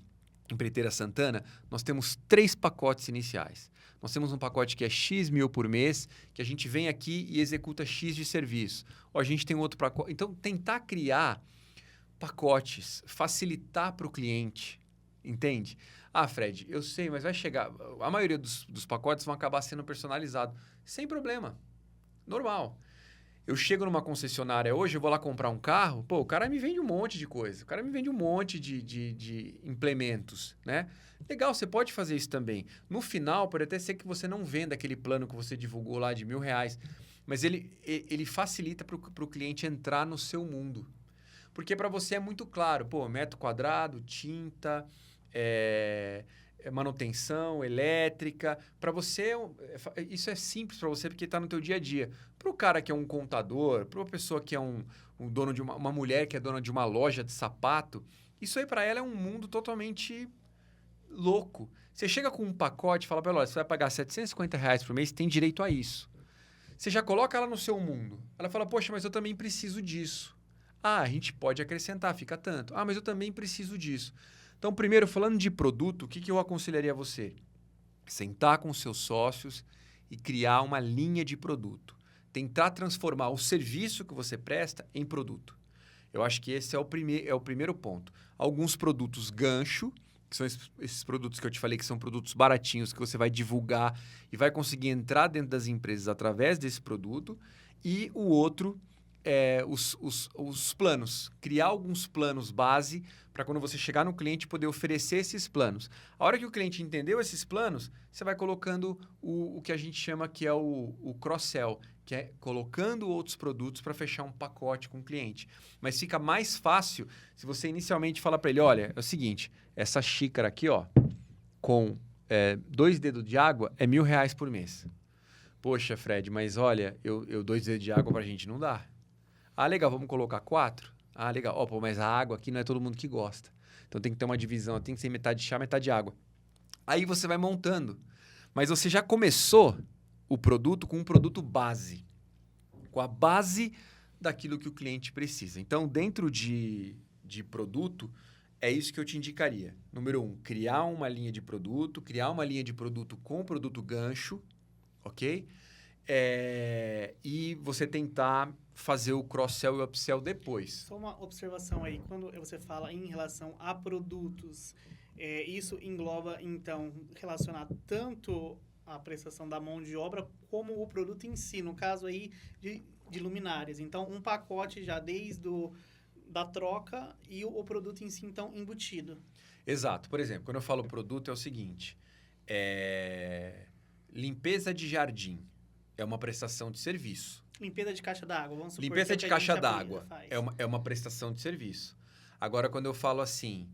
Empreiteira Santana, nós temos 3 pacotes iniciais. Nós temos um pacote que é X mil por mês, que a gente vem aqui e executa X de serviço. Ou a gente tem outro pacote. Então, tentar criar pacotes, facilitar para o cliente, entende? Ah, Fred, eu sei, mas vai chegar... A maioria dos pacotes vão acabar sendo personalizados. Sem problema. Normal. Eu chego numa concessionária hoje, eu vou lá comprar um carro, pô, o cara me vende um monte de coisa. O cara me vende um monte de implementos, né? Legal, você pode fazer isso também. No final, pode até ser que você não venda aquele plano que você divulgou lá de R$1.000, mas ele facilita para o cliente entrar no seu mundo. Porque para você é muito claro, pô, metro quadrado, tinta, manutenção, elétrica. Para você, isso é simples para você porque está no teu dia a dia. Para o cara que é um contador, para uma pessoa que é um dono de uma mulher que é dona de uma loja de sapato, isso aí para ela é um mundo totalmente louco. Você chega com um pacote e fala para ela, olha, você vai pagar R$750 por mês, tem direito a isso. Você já coloca ela no seu mundo. Ela fala, poxa, mas eu também preciso disso. Ah, a gente pode acrescentar, fica tanto. Ah, mas eu também preciso disso. Então, primeiro, falando de produto, o que eu aconselharia a você? Sentar com os seus sócios e criar uma linha de produto. Tentar transformar o serviço que você presta em produto. Eu acho que esse é o primeiro ponto. Alguns produtos gancho, que são esses produtos que eu te falei que são produtos baratinhos, que você vai divulgar e vai conseguir entrar dentro das empresas através desse produto. E o outro os planos. Criar alguns planos base para quando você chegar no cliente poder oferecer esses planos. A hora que o cliente entendeu esses planos, você vai colocando o que a gente chama que é o cross-sell, que é colocando outros produtos para fechar um pacote com o cliente. Mas fica mais fácil se você inicialmente fala para ele, olha, é o seguinte, essa xícara aqui, ó, com 2 dedos de água é R$1.000 por mês. Poxa, Fred, mas olha, 2 dedos de água para a gente não dá. Ah, legal, vamos colocar 4? Ah, legal. Pô, mas a água aqui não é todo mundo que gosta. Então tem que ter uma divisão, tem que ser metade chá, metade água. Aí você vai montando. Mas você já começou o produto com um produto base. Com a base daquilo que o cliente precisa. Então, dentro de produto, é isso que eu te indicaria. Número 1, criar uma linha de produto, criar uma linha de produto com produto gancho, ok? E você tentar fazer o cross-sell e o upsell depois. Só uma observação aí. Quando você fala em relação a produtos, isso engloba, então, relacionar tanto a prestação da mão de obra como o produto em si. No caso aí de luminárias. Então, um pacote já desde da troca e o produto em si, então, embutido. Exato. Por exemplo, quando eu falo produto, é o seguinte. Limpeza de jardim. É uma prestação de serviço. Limpeza de caixa d'água, vamos supor. Limpeza de caixa d'água é uma prestação de serviço. Agora, quando eu falo assim,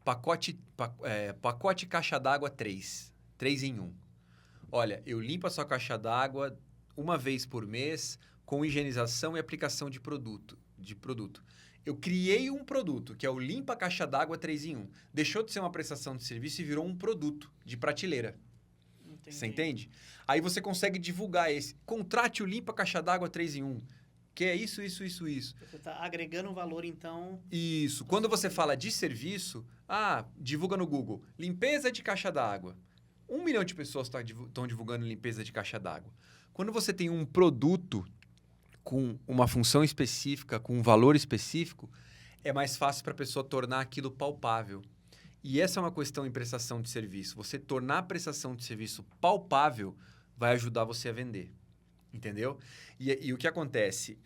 pacote caixa d'água 3 em 1. Olha, eu limpo a sua caixa d'água uma vez por mês com higienização e aplicação de produto. Eu criei um produto, que é o Limpa Caixa d'Água 3 em 1. Deixou de ser uma prestação de serviço e virou um produto de prateleira. Entendi. Você entende? Aí você consegue divulgar esse. Contrate o Limpa Caixa d'Água 3 em 1. Que é isso. Você está agregando valor, então... Isso. Quando você fala de serviço, divulga no Google. Limpeza de caixa d'água. 1 milhão de pessoas estão divulgando limpeza de caixa d'água. Quando você tem um produto com uma função específica, com um valor específico, é mais fácil para a pessoa tornar aquilo palpável. E essa é uma questão em prestação de serviço. Você tornar a prestação de serviço palpável vai ajudar você a vender. Entendeu? E o que acontece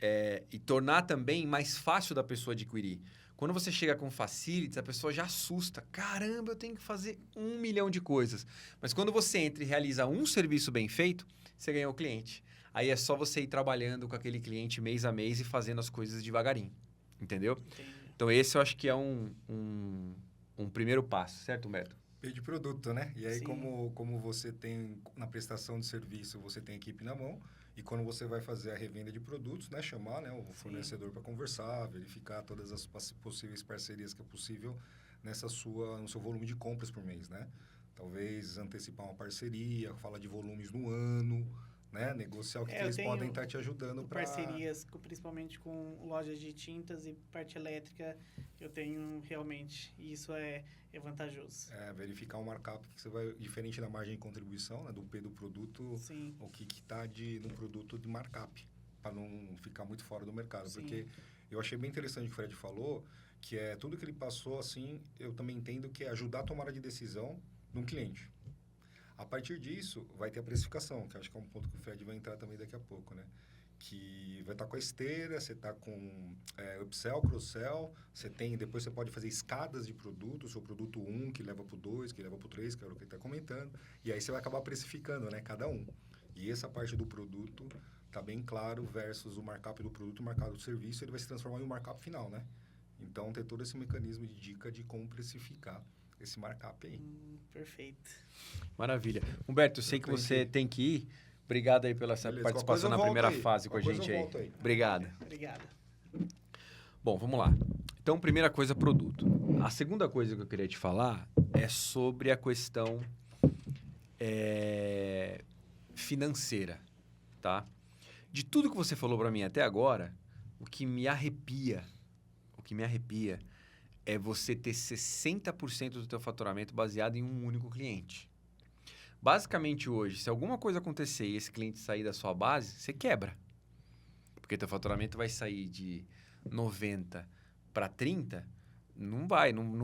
e tornar também mais fácil da pessoa adquirir. Quando você chega com facilities, a pessoa já assusta. Caramba, eu tenho que fazer 1 milhão de coisas. Mas quando você entra e realiza um serviço bem feito, você ganha o cliente. Aí é só você ir trabalhando com aquele cliente mês a mês e fazendo as coisas devagarinho. Entendeu? Entendi. Então, esse eu acho que é um primeiro passo, certo, Humberto? P de produto, né? E aí, Sim. como você tem, na prestação de serviço, você tem equipe na mão, e quando você vai fazer a revenda de produtos, né? Chamar, né, o fornecedor para conversar, verificar todas as possíveis parcerias que é possível no seu volume de compras por mês, né? Talvez antecipar uma parceria, falar de volumes no ano, né? Negociar o que eles podem estar te ajudando para... Parcerias, principalmente com lojas de tintas e parte elétrica, eu tenho realmente, e isso é vantajoso. Verificar o markup que você vai, diferente da margem de contribuição, né? Do P do produto, Sim. o que está no produto de markup, para não ficar muito fora do mercado. Sim. Porque eu achei bem interessante o que o Fred falou, que é tudo que ele passou, assim, eu também entendo que é ajudar a tomada de decisão de um cliente. A partir disso, vai ter a precificação, que acho que é um ponto que o Fred vai entrar também daqui a pouco, né? Que vai estar com a esteira, você está com upsell, cross-sell, depois você pode fazer escadas de produtos, o produto 1 que leva para o 2, que leva para o 3, que é o que ele está comentando, e aí você vai acabar precificando, né? Cada um. E essa parte do produto está bem claro versus o markup do produto, o markup do serviço, ele vai se transformar em um markup final, né? Então, ter todo esse mecanismo de dica de como precificar esse markup aí. Perfeito. Maravilha. Humberto, eu sei que você tem que ir. Obrigado aí pela essa participação na primeira fase com a gente aí. Obrigado. Obrigado. Bom, vamos lá. Então, primeira coisa, produto. A segunda coisa que eu queria te falar é sobre a questão financeira, tá? De tudo que você falou para mim até agora, o que me arrepia é você ter 60% do teu faturamento baseado em um único cliente. Basicamente, hoje, se alguma coisa acontecer e esse cliente sair da sua base, você quebra. Porque teu faturamento vai sair de 90 para 30, não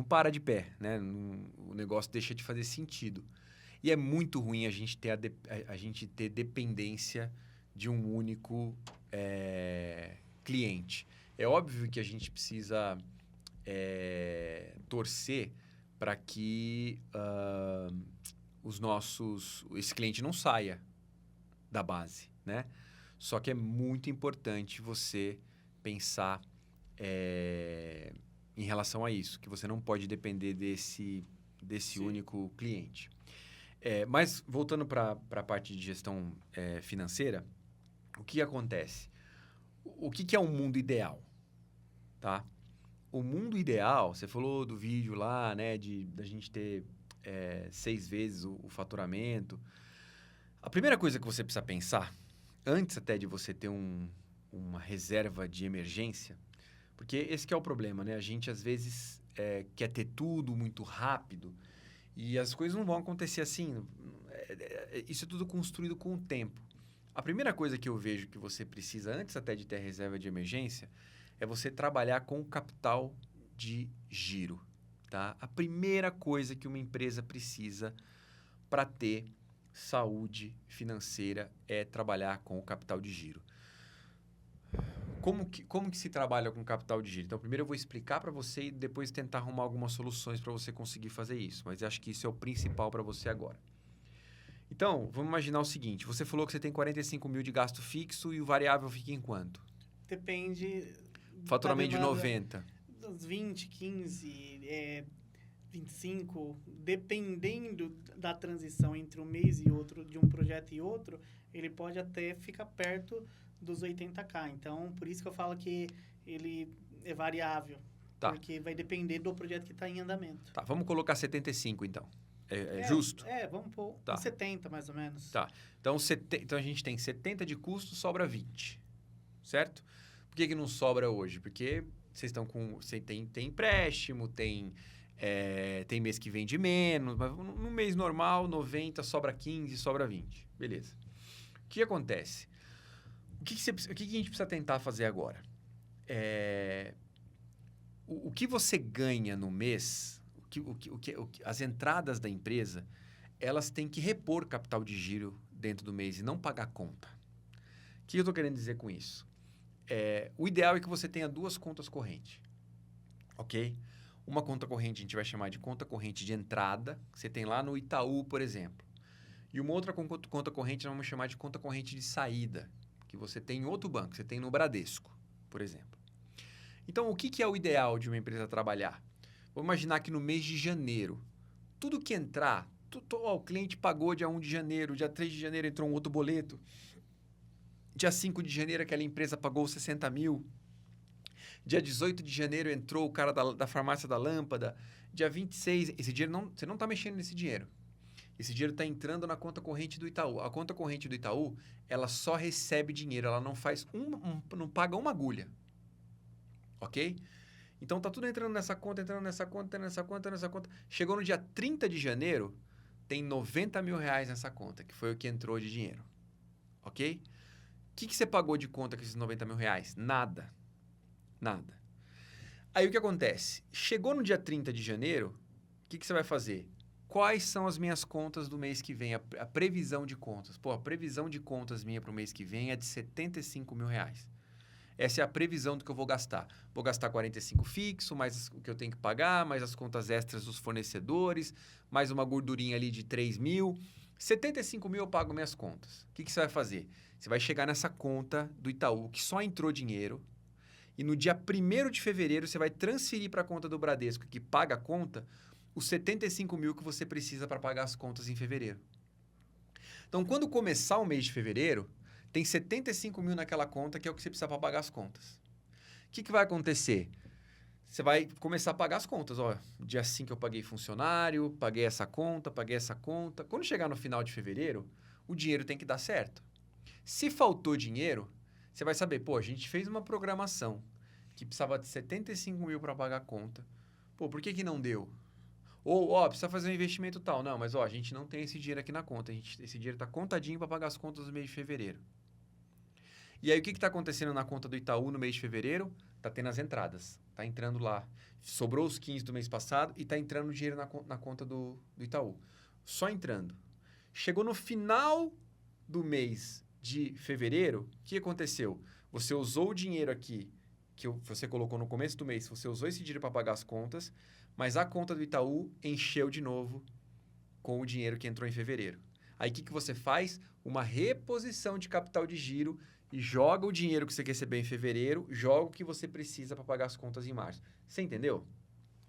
para de pé, né? O negócio deixa de fazer sentido. E é muito ruim a gente ter dependência de um único cliente. É óbvio que a gente precisa torcer para que esse cliente não saia da base, né? Só que é muito importante você pensar em relação a isso, que você não pode depender desse único cliente. Mas, voltando para a parte de gestão financeira, o que acontece? O que é um mundo ideal? Tá? O mundo ideal, você falou do vídeo lá, né, da gente ter 6 vezes o faturamento. A primeira coisa que você precisa pensar, antes até de você ter uma reserva de emergência, porque esse que é o problema, né? A gente, às vezes, quer ter tudo muito rápido e as coisas não vão acontecer assim. Isso é tudo construído com o tempo. A primeira coisa que eu vejo que você precisa, antes até de ter a reserva de emergência, é você trabalhar com o capital de giro, tá? A primeira coisa que uma empresa precisa para ter saúde financeira é trabalhar com o capital de giro. Como que se trabalha com capital de giro? Então, primeiro eu vou explicar para você e depois tentar arrumar algumas soluções para você conseguir fazer isso. Mas eu acho que isso é o principal para você agora. Então, vamos imaginar o seguinte. Você falou que você tem 45 mil de gasto fixo e o variável fica em quanto? Depende... Faturamento de 90. Dos 20, 15, 25, dependendo da transição entre um mês e outro, de um projeto e outro, ele pode até ficar perto dos 80k. Então, por isso que eu falo que ele é variável. Tá. Porque vai depender do projeto que está em andamento. Tá, vamos colocar 75, então. É justo? Vamos pôr 70, mais ou menos. Tá. Então, então, a gente tem 70 de custo, sobra 20. Certo? Por que não sobra hoje? Porque vocês estão com... Você tem empréstimo, tem mês que vende menos, mas no mês normal, 90, sobra 15, sobra 20. Beleza. O que acontece? O que a gente precisa tentar fazer agora? O que você ganha no mês, as entradas da empresa, elas têm que repor capital de giro dentro do mês e não pagar conta. O que eu estou querendo dizer com isso? O ideal é que você tenha 2 contas correntes, ok? Uma conta corrente a gente vai chamar de conta corrente de entrada, que você tem lá no Itaú, por exemplo. E uma outra conta corrente nós vamos chamar de conta corrente de saída, que você tem em outro banco, você tem no Bradesco, por exemplo. Então, o que é o ideal de uma empresa trabalhar? Vamos imaginar que no mês de janeiro, tudo que entrar, o cliente pagou dia 1 de janeiro, dia 3 de janeiro entrou um outro boleto, dia 5 de janeiro aquela empresa pagou 60 mil, dia 18 de janeiro entrou o cara da farmácia da lâmpada, dia 26, esse dinheiro você não está mexendo nesse dinheiro. Esse dinheiro está entrando na conta corrente do Itaú. A conta corrente do Itaú, ela só recebe dinheiro, ela não faz não paga uma agulha. Ok? Então tá tudo entrando nessa conta, entrando nessa conta, entrando nessa conta, entrando nessa conta. Chegou no dia 30 de janeiro, tem 90 mil reais nessa conta, que foi o que entrou de dinheiro. Ok? O que você pagou de conta com esses 90 mil reais? Nada. Nada. Aí o que acontece? Chegou no dia 30 de janeiro, o que você vai fazer? Quais são as minhas contas do mês que vem? A previsão de contas. Pô, a previsão de contas minha para o mês que vem é de 75 mil reais. Essa é a previsão do que eu vou gastar. Vou gastar 45 fixo, mais o que eu tenho que pagar, mais as contas extras dos fornecedores, mais uma gordurinha ali de 3 mil. 75 mil eu pago minhas contas. O que você vai fazer? Você vai chegar nessa conta do Itaú, que só entrou dinheiro, e no dia 1º de fevereiro você vai transferir para a conta do Bradesco, que paga a conta, os 75 mil que você precisa para pagar as contas em fevereiro. Então, quando começar o mês de fevereiro, tem 75 mil naquela conta, que é o que você precisa para pagar as contas. O que vai acontecer? Você vai começar a pagar as contas. Ó, dia 5 eu paguei funcionário, paguei essa conta, paguei essa conta. Quando chegar no final de fevereiro, o dinheiro tem que dar certo. Se faltou dinheiro, você vai saber, pô, a gente fez uma programação que precisava de 75 mil para pagar a conta. Pô, por que não deu? Ou, ó, precisa fazer um investimento tal. Não, mas ó, a gente não tem esse dinheiro aqui na conta. Esse dinheiro está contadinho para pagar as contas do mês de fevereiro. E aí, o que está acontecendo na conta do Itaú no mês de fevereiro? Está tendo as entradas. Está entrando lá. Sobrou os 15 do mês passado e está entrando dinheiro na conta do Itaú. Só entrando. Chegou no final do mês de fevereiro, o que aconteceu? Você usou o dinheiro aqui, que você colocou no começo do mês, você usou esse dinheiro para pagar as contas, mas a conta do Itaú encheu de novo com o dinheiro que entrou em fevereiro. Aí, o que você faz? Uma reposição de capital de giro e joga o dinheiro que você recebeu em fevereiro, joga o que você precisa para pagar as contas em março. Você entendeu?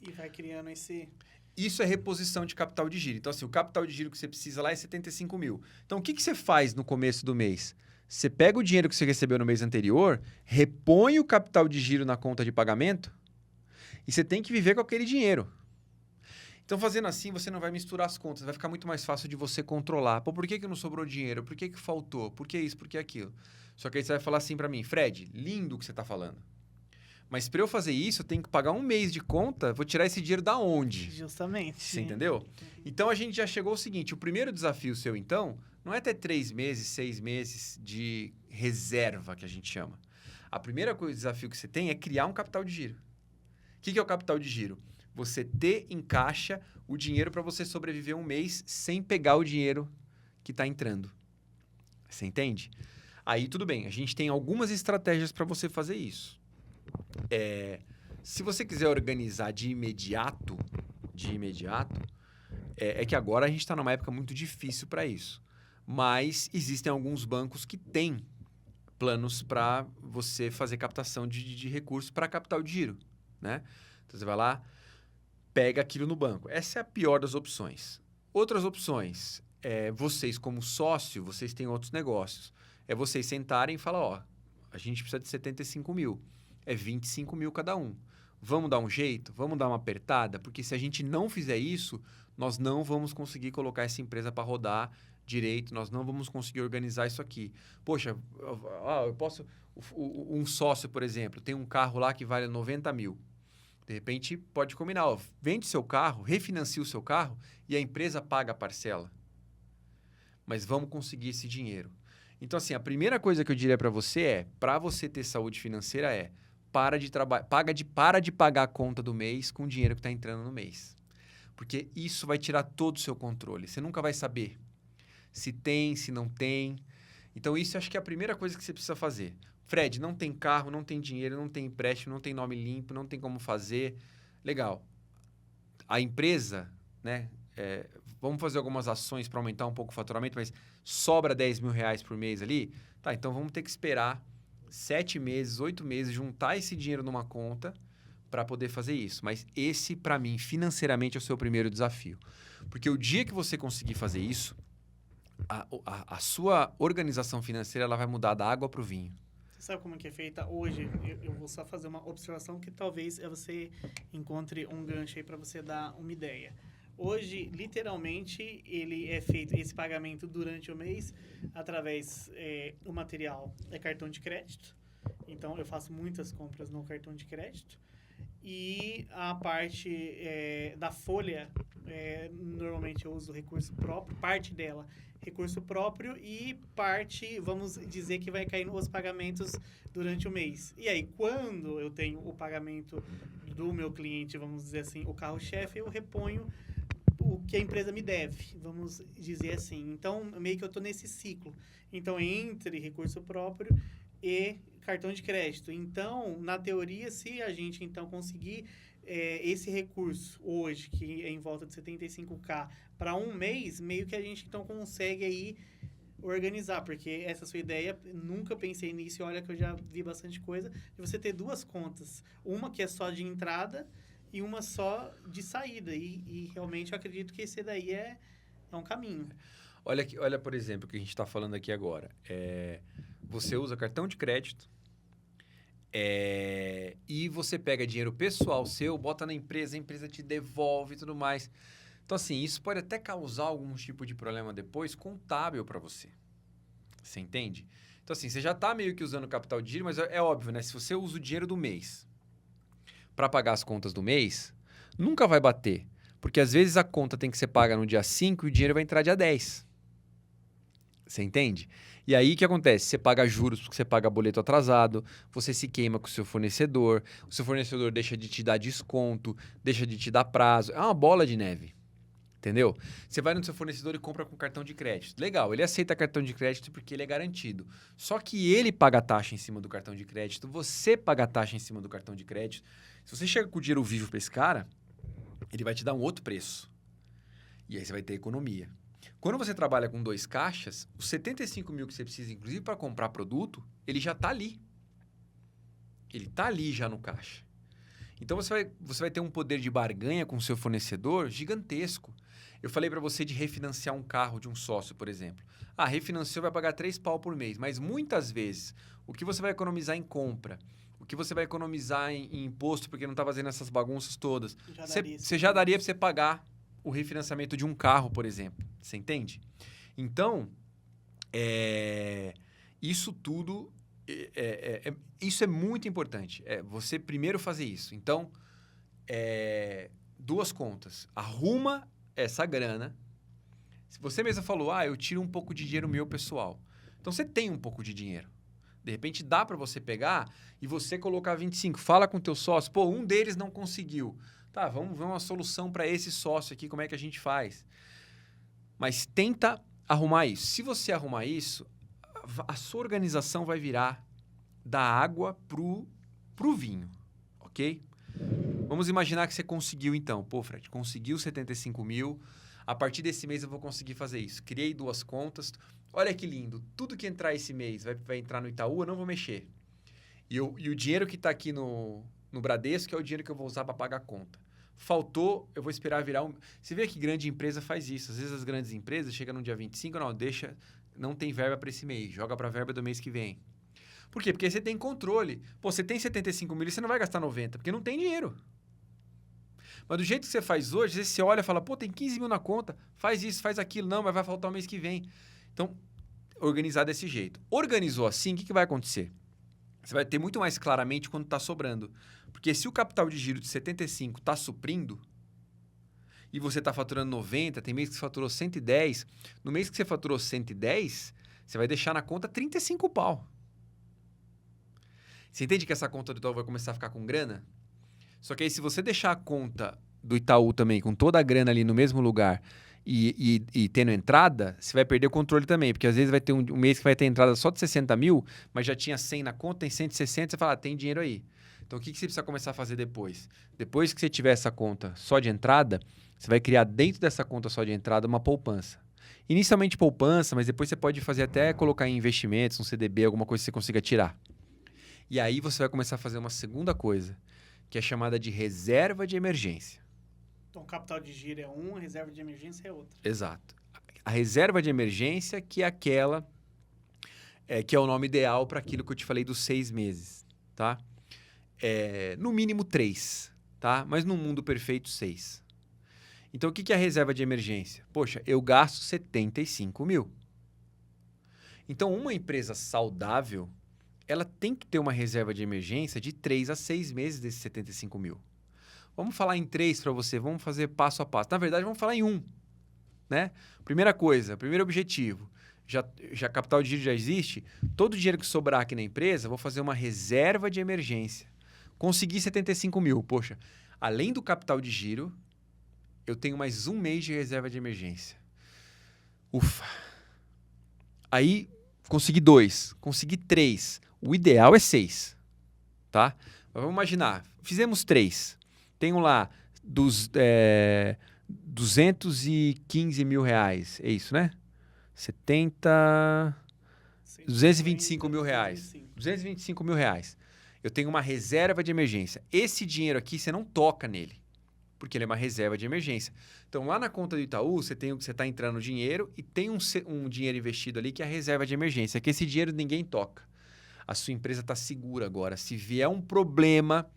E vai criando esse... Isso é reposição de capital de giro. Então, assim, o capital de giro que você precisa lá é 75 mil. Então, o que você faz no começo do mês? Você pega o dinheiro que você recebeu no mês anterior, repõe o capital de giro na conta de pagamento e você tem que viver com aquele dinheiro. Então, fazendo assim, você não vai misturar as contas. Vai ficar muito mais fácil de você controlar. Pô, por que não sobrou dinheiro? Por que faltou? Por que isso? Por que aquilo? Só que aí você vai falar assim para mim, Fred, lindo o que você está falando. Mas para eu fazer isso, eu tenho que pagar um mês de conta, vou tirar esse dinheiro da onde? Justamente. Você entendeu? Então, a gente já chegou ao seguinte, o primeiro desafio seu, então, não é ter 3 meses, 6 meses de reserva, que a gente chama. A primeira desafio que você tem é criar um capital de giro. O que é o capital de giro? Você ter em caixa o dinheiro para você sobreviver um mês sem pegar o dinheiro que está entrando. Você entende? Aí, tudo bem, a gente tem algumas estratégias para você fazer isso. Se você quiser organizar de imediato, é que agora a gente está numa época muito difícil para isso. Mas existem alguns bancos que têm planos para você fazer captação de recursos para capital de giro, né? Então, você vai lá, pega aquilo no banco. Essa é a pior das opções. Outras opções, vocês como sócio, vocês têm outros negócios. É vocês sentarem e falar, ó, a gente precisa de 75 mil. É 25 mil cada um. Vamos dar um jeito? Vamos dar uma apertada? Porque se a gente não fizer isso, nós não vamos conseguir colocar essa empresa para rodar direito, nós não vamos conseguir organizar isso aqui. Poxa, eu posso... Um sócio, por exemplo, tem um carro lá que vale 90 mil. De repente, pode combinar, ó, vende seu carro, refinancia o seu carro e a empresa paga a parcela. Mas vamos conseguir esse dinheiro. Então, assim, a primeira coisa que eu diria para você para você ter saúde financeira para de pagar a conta do mês com o dinheiro que está entrando no mês. Porque isso vai tirar todo o seu controle. Você nunca vai saber se tem, se não tem. Então, isso eu acho que é a primeira coisa que você precisa fazer. Fred, não tem carro, não tem dinheiro, não tem empréstimo, não tem nome limpo, não tem como fazer. Legal. A empresa, né? Vamos fazer algumas ações para aumentar um pouco o faturamento, mas sobra 10 mil reais por mês ali? Tá, então vamos ter que esperar 7 meses, 8 meses, juntar esse dinheiro numa conta para poder fazer isso. Mas esse, para mim, financeiramente, é o seu primeiro desafio. Porque o dia que você conseguir fazer isso, a sua organização financeira ela vai mudar da água para o vinho. Você sabe como que é feita hoje? Eu vou só fazer uma observação que talvez você encontre um gancho aí para você dar uma ideia. Hoje, literalmente, ele é feito esse pagamento durante o mês através do material é cartão de crédito. Então, eu faço muitas compras no cartão de crédito. E a parte da folha, normalmente eu uso recurso próprio, parte dela recurso próprio e parte, vamos dizer que vai cair nos pagamentos durante o mês. E aí, quando eu tenho o pagamento do meu cliente, vamos dizer assim, o carro-chefe, eu reponho o que a empresa me deve, vamos dizer assim. Então, meio que eu estou nesse ciclo. Então, entre recurso próprio e cartão de crédito. Então, na teoria, se a gente então conseguir esse recurso hoje, que é em volta de 75K, para um mês, meio que a gente então consegue aí organizar, porque essa sua ideia, nunca pensei nisso, e olha que eu já vi bastante coisa, de você ter duas contas. Uma que é só de entrada e uma só de saída. E realmente eu acredito que esse daí é um caminho. Olha, por exemplo, o que a gente está falando aqui agora. Você usa cartão de crédito e você pega dinheiro pessoal seu, bota na empresa, a empresa te devolve e tudo mais. Então, assim, isso pode até causar algum tipo de problema depois contábil para você. Você entende? Então, assim, você já está meio que usando o capital de giro, mas é óbvio, né? Se você usa o dinheiro do mês para pagar as contas do mês, nunca vai bater. Porque às vezes a conta tem que ser paga no dia 5 e o dinheiro vai entrar dia 10. Você entende? E aí o que acontece? Você paga juros porque você paga boleto atrasado, você se queima com o seu fornecedor deixa de te dar desconto, deixa de te dar prazo. É uma bola de neve. Entendeu? Você vai no seu fornecedor e compra com cartão de crédito. Legal, ele aceita cartão de crédito porque ele é garantido. Só que ele paga a taxa em cima do cartão de crédito, você paga a taxa em cima do cartão de crédito. Se você chega com o dinheiro vivo para esse cara, ele vai te dar um outro preço. E aí você vai ter economia. Quando você trabalha com 2 caixas, os 75 mil que você precisa, inclusive, para comprar produto, ele já está ali. Ele está ali já no caixa. Então, você vai ter um poder de barganha com o seu fornecedor gigantesco. Eu falei para você de refinanciar um carro de um sócio, por exemplo. Refinanciou, vai pagar 3 pau por mês. Mas, muitas vezes, o que você vai economizar em compra, o que você vai economizar em imposto, porque não está fazendo essas bagunças todas, você já daria para você pagar o refinanciamento de um carro, por exemplo. Você entende? Então, isso tudo... isso é muito importante. Você primeiro fazer isso. Então, 2 contas. Arruma essa grana. Se você mesmo falou, eu tiro um pouco de dinheiro meu pessoal. Então, você tem um pouco de dinheiro. De repente, dá para você pegar e você colocar 25. Fala com o teu sócio. Pô, um deles não conseguiu. Tá, vamos ver uma solução para esse sócio aqui. Como é que a gente faz? Mas tenta arrumar isso. Se você arrumar isso, a sua organização vai virar da água pro vinho, ok? Vamos imaginar que você conseguiu então. Pô, Fred, conseguiu 75 mil. A partir desse mês eu vou conseguir fazer isso. Criei 2 contas. Olha que lindo. Tudo que entrar esse mês vai entrar no Itaú, eu não vou mexer. E o dinheiro que está aqui no Bradesco é o dinheiro que eu vou usar para pagar a conta. Faltou, eu vou esperar virar um... Você vê que grande empresa faz isso. Às vezes as grandes empresas chegam no dia 25, não tem verba para esse mês, joga para a verba do mês que vem. Por quê? Porque você tem controle. Pô, você tem 75 mil e você não vai gastar 90, porque não tem dinheiro. Mas do jeito que você faz hoje, às vezes você olha e fala, pô, tem 15 mil na conta, faz isso, faz aquilo. Não, mas vai faltar o mês que vem. Então, organizar desse jeito. Organizou assim, o que vai acontecer? Você vai ter muito mais claramente quando está sobrando. Porque se o capital de giro de 75 está suprindo, e você está faturando 90, tem mês que você faturou 110, no mês que você faturou 110, você vai deixar na conta 35 pau. Você entende que essa conta do Itaú vai começar a ficar com grana? Só que aí, se você deixar a conta do Itaú também com toda a grana ali no mesmo lugar e tendo entrada, você vai perder o controle também. Porque às vezes vai ter um mês que vai ter entrada só de 60 mil, mas já tinha 100 na conta, tem 160, você fala, tem dinheiro aí. Então, o que você precisa começar a fazer depois? Depois que você tiver essa conta só de entrada, você vai criar dentro dessa conta só de entrada uma poupança. Inicialmente poupança, mas depois você pode fazer até colocar em investimentos, um CDB, alguma coisa que você consiga tirar. E aí você vai começar a fazer uma segunda coisa. que é chamada de reserva de emergência. Então, capital de giro é um, a reserva de emergência é outra. Exato. A reserva de emergência, que é aquela que é o nome ideal para aquilo que eu te falei dos 6 meses, tá? No mínimo 3, tá? Mas no mundo perfeito, 6. Então, o que é a reserva de emergência? Poxa, eu gasto 75 mil. Então, uma empresa saudável, ela tem que ter uma reserva de emergência de 3 a 6 meses desses 75 mil. Vamos falar em 3 para você, vamos fazer passo a passo. Na verdade, vamos falar em 1, né? Primeira coisa, primeiro objetivo. Já capital de giro já existe, todo o dinheiro que sobrar aqui na empresa, vou fazer uma reserva de emergência. Consegui 75 mil, poxa, além do capital de giro, eu tenho mais 1 mês de reserva de emergência. Ufa! Aí, consegui 2, consegui 3, o ideal é 6, tá? Mas vamos imaginar, fizemos 3, tenho lá 215 mil reais, é isso, né? 225 mil reais. 225 mil reais. Eu tenho uma reserva de emergência. Esse dinheiro aqui, você não toca nele, porque ele é uma reserva de emergência. Então, lá na conta do Itaú, você está entrando dinheiro e tem um dinheiro investido ali que é a reserva de emergência, que esse dinheiro ninguém toca. A sua empresa está segura agora. Se vier um problema,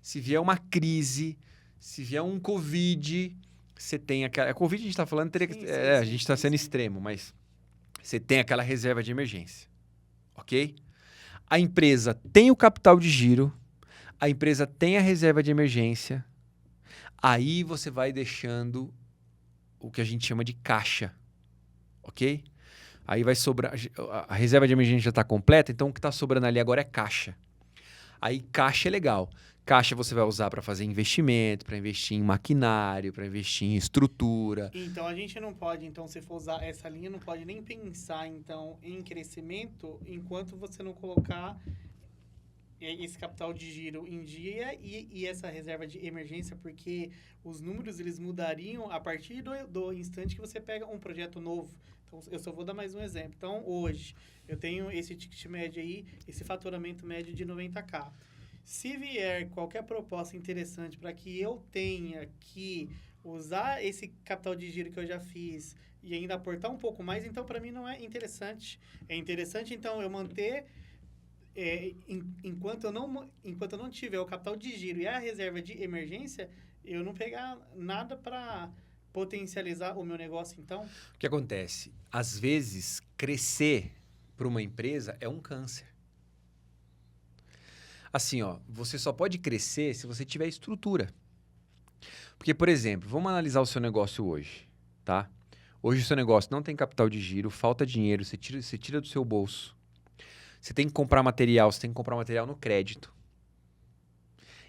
se vier uma crise, se vier um Covid, você tem aquela... A Covid a gente está falando, a gente está sendo extremo, mas... Você tem aquela reserva de emergência, ok? A empresa tem o capital de giro, a empresa tem a reserva de emergência, aí você vai deixando o que a gente chama de caixa, ok? Aí vai sobrar, a reserva de emergência já está completa, então o que está sobrando ali agora é caixa. Aí caixa é legal. Caixa você vai usar para fazer investimento, para investir em maquinário, para investir em estrutura. Então, a gente não pode, então, se for usar essa linha, não pode nem pensar, então, em crescimento enquanto você não colocar esse capital de giro em dia e essa reserva de emergência, porque os números, eles mudariam a partir do instante que você pega um projeto novo. Então, eu só vou dar mais um exemplo. Então, hoje, eu tenho esse ticket médio aí, esse faturamento médio de 90K. Se vier qualquer proposta interessante para que eu tenha que usar esse capital de giro que eu já fiz e ainda aportar um pouco mais, então para mim não é interessante. É interessante, então, eu manter, enquanto eu não tiver o capital de giro e a reserva de emergência, eu não pegar nada para potencializar o meu negócio, então. O que acontece? Às vezes, crescer para uma empresa é um câncer. Assim, ó, você só pode crescer se você tiver estrutura. Porque, por exemplo, vamos analisar o seu negócio hoje, tá? Hoje o seu negócio não tem capital de giro, falta dinheiro, você tira do seu bolso. Você tem que comprar material, você tem que comprar material no crédito.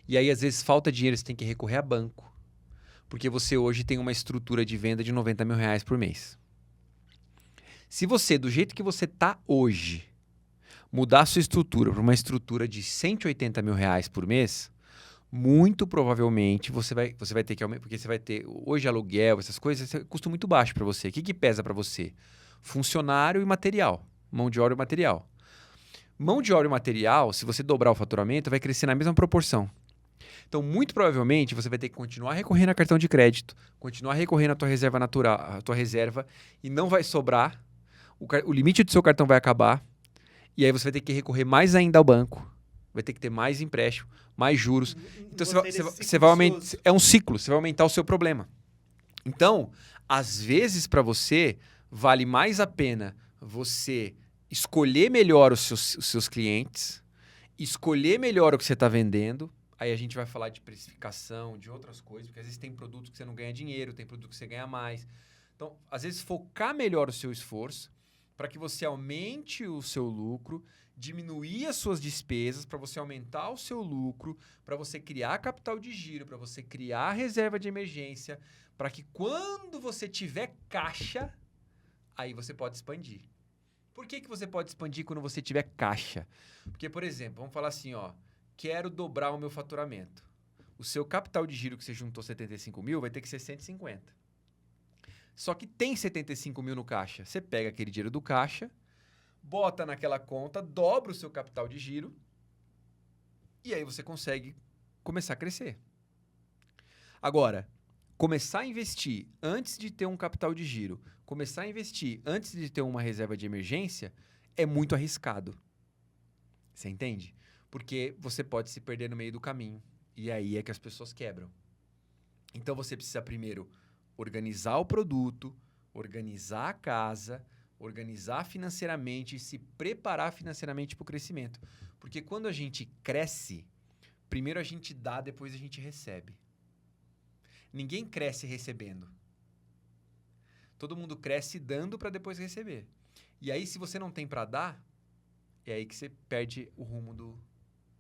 E aí, às vezes, falta dinheiro, você tem que recorrer a banco. Porque você hoje tem uma estrutura de venda de 90 mil reais por mês. Se você, do jeito que você tá hoje, mudar a sua estrutura para uma estrutura de 180 mil reais por mês, muito provavelmente você vai ter que aumentar, porque você vai ter, hoje aluguel, essas coisas, custo muito baixo para você. O que pesa para você? Funcionário e material, mão de obra e material. Mão de obra e material, se você dobrar o faturamento, vai crescer na mesma proporção. Então, muito provavelmente, você vai ter que continuar recorrendo a cartão de crédito, continuar recorrendo à tua reserva natural, à tua reserva, e não vai sobrar, o limite do seu cartão vai acabar, e aí você vai ter que recorrer mais ainda ao banco. Vai ter que ter mais empréstimo, mais juros. Então, você vai aumentar... É um ciclo, você vai aumentar o seu problema. Então, às vezes, para você, vale mais a pena você escolher melhor os seus clientes, escolher melhor o que você está vendendo. Aí a gente vai falar de precificação, de outras coisas, porque às vezes tem produtos que você não ganha dinheiro, tem produto que você ganha mais. Então, às vezes, focar melhor o seu esforço para que você aumente o seu lucro, diminuir as suas despesas, para você aumentar o seu lucro, para você criar capital de giro, para você criar reserva de emergência, para que quando você tiver caixa, aí você pode expandir. Por que você pode expandir quando você tiver caixa? Porque, por exemplo, vamos falar assim, ó, quero dobrar o meu faturamento. O seu capital de giro que você juntou 75 mil vai ter que ser 150. Só que tem 75 mil no caixa. Você pega aquele dinheiro do caixa, bota naquela conta, dobra o seu capital de giro e aí você consegue começar a crescer. Agora, começar a investir antes de ter um capital de giro, começar a investir antes de ter uma reserva de emergência, é muito arriscado. Você entende? Porque você pode se perder no meio do caminho. E aí é que as pessoas quebram. Então você precisa primeiro organizar o produto, organizar a casa, organizar financeiramente e se preparar financeiramente para o crescimento. Porque quando a gente cresce, primeiro a gente dá, depois a gente recebe. Ninguém cresce recebendo. Todo mundo cresce dando para depois receber. E aí, se você não tem para dar, é aí que você perde o rumo do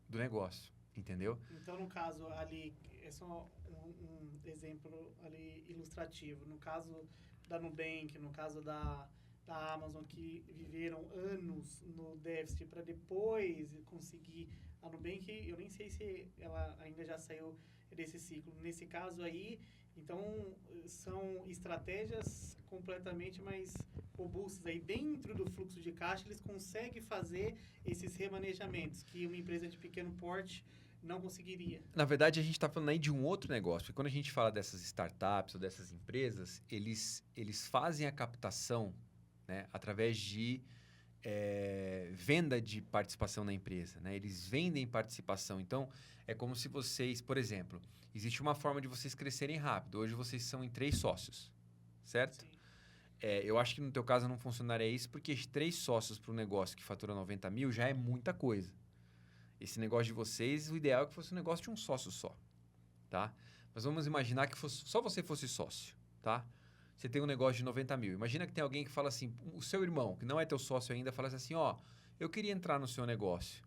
negócio. Entendeu? Então, no caso ali, é só um exemplo ali ilustrativo. No caso da Nubank, no caso da Amazon, que viveram anos no déficit para depois conseguir. A Nubank, eu nem sei se ela ainda já saiu desse ciclo. Nesse caso aí, então, são estratégias completamente mais robustas. Aí dentro do fluxo de caixa, eles conseguem fazer esses remanejamentos que uma empresa de pequeno porte não conseguiria. Na verdade, a gente está falando aí de um outro negócio. Porque quando a gente fala dessas startups ou dessas empresas, eles fazem a captação, né, através de venda de participação na empresa. Né? Eles vendem participação. Então, é como se vocês, por exemplo, existe uma forma de vocês crescerem rápido. Hoje vocês são em 3 sócios, certo? Sim. Eu acho que no teu caso não funcionaria isso, porque 3 sócios para um negócio que fatura 90 mil já é muita coisa. Esse negócio de vocês, o ideal é que fosse um negócio de um sócio só, tá? Mas vamos imaginar que só você fosse sócio, tá? Você tem um negócio de 90 mil. Imagina que tem alguém que fala assim, o seu irmão, que não é teu sócio ainda, fala assim, ó, eu queria entrar no seu negócio.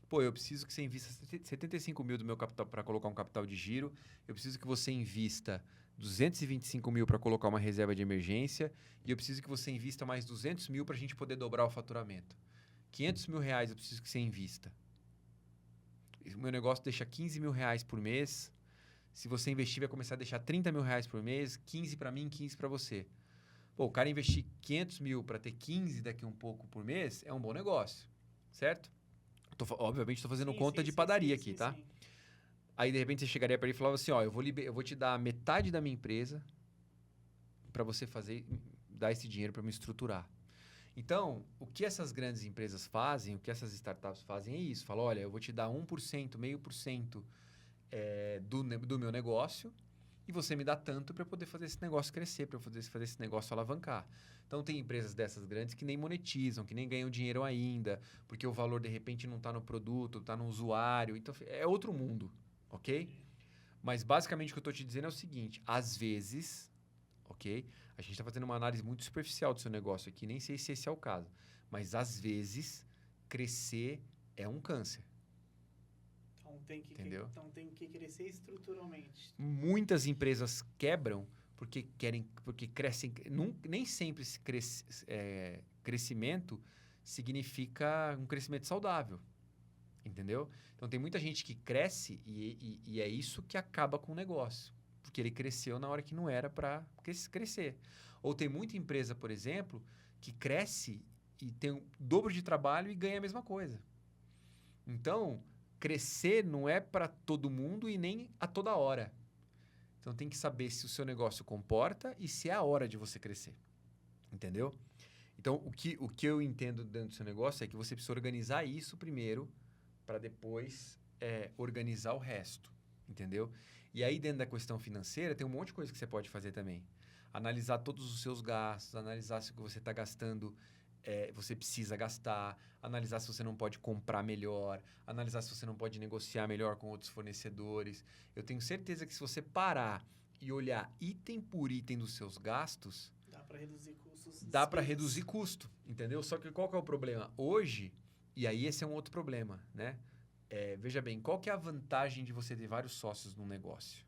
Pô, eu preciso que você invista 75 mil do meu capital para colocar um capital de giro. Eu preciso que você invista 225 mil para colocar uma reserva de emergência. E eu preciso que você invista mais 200 mil para a gente poder dobrar o faturamento. 500 mil reais eu preciso que você invista. O meu negócio deixa 15 mil reais por mês. Se você investir, vai começar a deixar 30 mil reais por mês. 15 para mim, 15 para você. Pô, o cara investir 500 mil para ter 15 daqui um pouco por mês é um bom negócio, certo? Obviamente, estou fazendo conta de padaria aqui, tá? Sim. Aí, de repente, você chegaria para ele e falava assim, ó, eu vou te dar metade da minha empresa para você dar esse dinheiro para me estruturar. Então, o que essas grandes empresas fazem, o que essas startups fazem é isso. Fala, olha, eu vou te dar 1%, 0,5% do meu negócio e você me dá tanto para eu poder fazer esse negócio crescer, para eu poder fazer esse negócio alavancar. Então, tem empresas dessas grandes que nem monetizam, que nem ganham dinheiro ainda, porque o valor, de repente, não está no produto, está no usuário. Então, é outro mundo, ok? Mas, basicamente, o que eu estou te dizendo é o seguinte. Às vezes, ok? A gente está fazendo uma análise muito superficial do seu negócio aqui, nem sei se esse é o caso. Mas, às vezes, crescer é um câncer. Entendeu? Então tem que crescer estruturalmente. Muitas empresas quebram porque crescem. Nem sempre esse crescimento significa um crescimento saudável. Entendeu? Então tem muita gente que cresce e é isso que acaba com o negócio. Porque ele cresceu na hora que não era para crescer. Ou tem muita empresa, por exemplo, que cresce e tem o dobro de trabalho e ganha a mesma coisa. Então, crescer não é para todo mundo e nem a toda hora. Então, tem que saber se o seu negócio comporta e se é a hora de você crescer. Entendeu? Então, o que eu entendo dentro do seu negócio é que você precisa organizar isso primeiro para depois organizar o resto. Entendeu? E aí, dentro da questão financeira, tem um monte de coisa que você pode fazer também. Analisar todos os seus gastos, analisar se o que você está gastando você precisa gastar, analisar se você não pode comprar melhor, analisar se você não pode negociar melhor com outros fornecedores. Eu tenho certeza que se você parar e olhar item por item dos seus gastos, dá para reduzir custos. Dá para reduzir custo, entendeu? Só que qual que é o problema? Hoje, e aí esse é um outro problema, né? Veja bem, qual que é a vantagem de você ter vários sócios num negócio?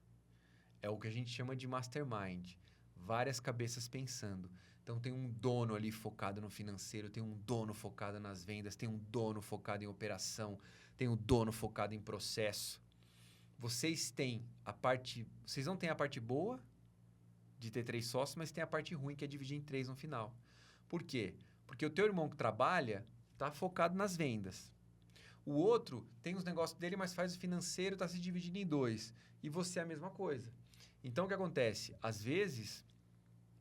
É o que a gente chama de mastermind. Várias cabeças pensando. Então, tem um dono ali focado no financeiro, tem um dono focado nas vendas, tem um dono focado em operação, tem um dono focado em processo. Vocês não têm a parte boa de ter 3 sócios, mas tem a parte ruim, que é dividir em 3 no final. Por quê? Porque o teu irmão que trabalha está focado nas vendas. O outro tem os negócios dele, mas faz o financeiro, está se dividindo em 2. E você é a mesma coisa. Então, o que acontece? Às vezes,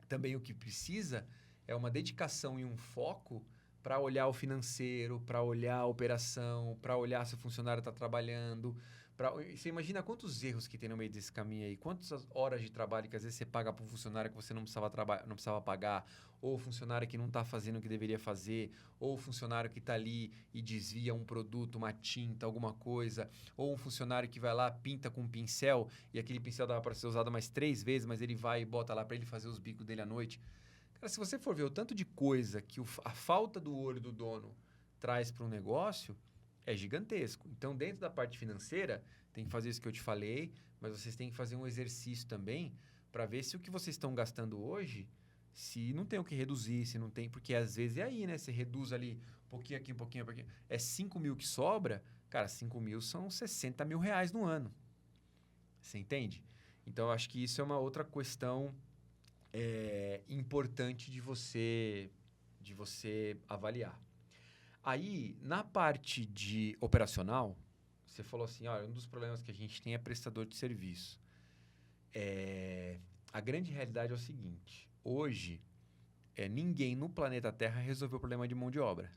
também o que precisa é uma dedicação e um foco para olhar o financeiro, para olhar a operação, para olhar se o funcionário está trabalhando. Você imagina quantos erros que tem no meio desse caminho aí, quantas horas de trabalho que às vezes você paga para um funcionário que você não precisava pagar, ou o funcionário que não está fazendo o que deveria fazer, ou o funcionário que está ali e desvia um produto, uma tinta, alguma coisa, ou um funcionário que vai lá, pinta com um pincel, e aquele pincel dava para ser usado mais 3 vezes, mas ele vai e bota lá para ele fazer os bicos dele à noite. Cara, se você for ver o tanto de coisa que a falta do olho do dono traz para um negócio, é gigantesco. Então, dentro da parte financeira, tem que fazer isso que eu te falei, mas vocês têm que fazer um exercício também para ver se o que vocês estão gastando hoje, se não tem o que reduzir, se não tem... Porque às vezes é aí, né? Você reduz ali um pouquinho aqui, um pouquinho aqui. É 5 mil que sobra, cara, 5 mil são 60 mil reais no ano. Você entende? Então, eu acho que isso é uma outra questão importante de você avaliar. Aí, na parte de operacional, você falou assim, olha, um dos problemas que a gente tem é prestador de serviço. A grande realidade é o seguinte, hoje, ninguém no planeta Terra resolveu o problema de mão de obra.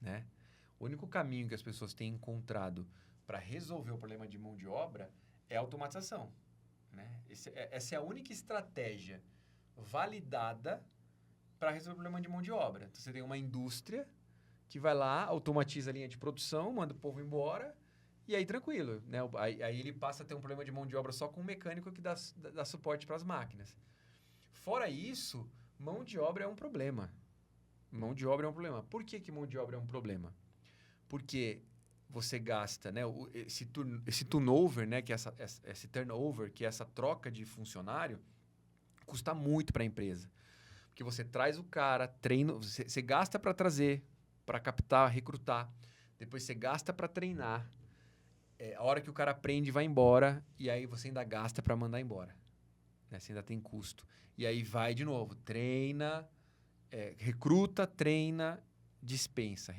Né? O único caminho que as pessoas têm encontrado para resolver o problema de mão de obra é a automatização. Né? Essa é a única estratégia validada para resolver o problema de mão de obra. Então, você tem uma indústria que vai lá, automatiza a linha de produção, manda o povo embora, e aí tranquilo. Né? Aí ele passa a ter um problema de mão de obra só com o mecânico que dá suporte para as máquinas. Fora isso, mão de obra é um problema. Mão de obra é um problema. Por que mão de obra é um problema? Porque você gasta, né, esse turnover, né, que esse turnover, que é essa troca de funcionário, custa muito para a empresa. Porque você traz o cara, treina, você gasta para trazer, para captar, recrutar. Depois você gasta para treinar. A hora que o cara aprende, vai embora. E aí você ainda gasta para mandar embora. Né? Você ainda tem custo. E aí vai de novo. Treina, recruta, treina, dispensa.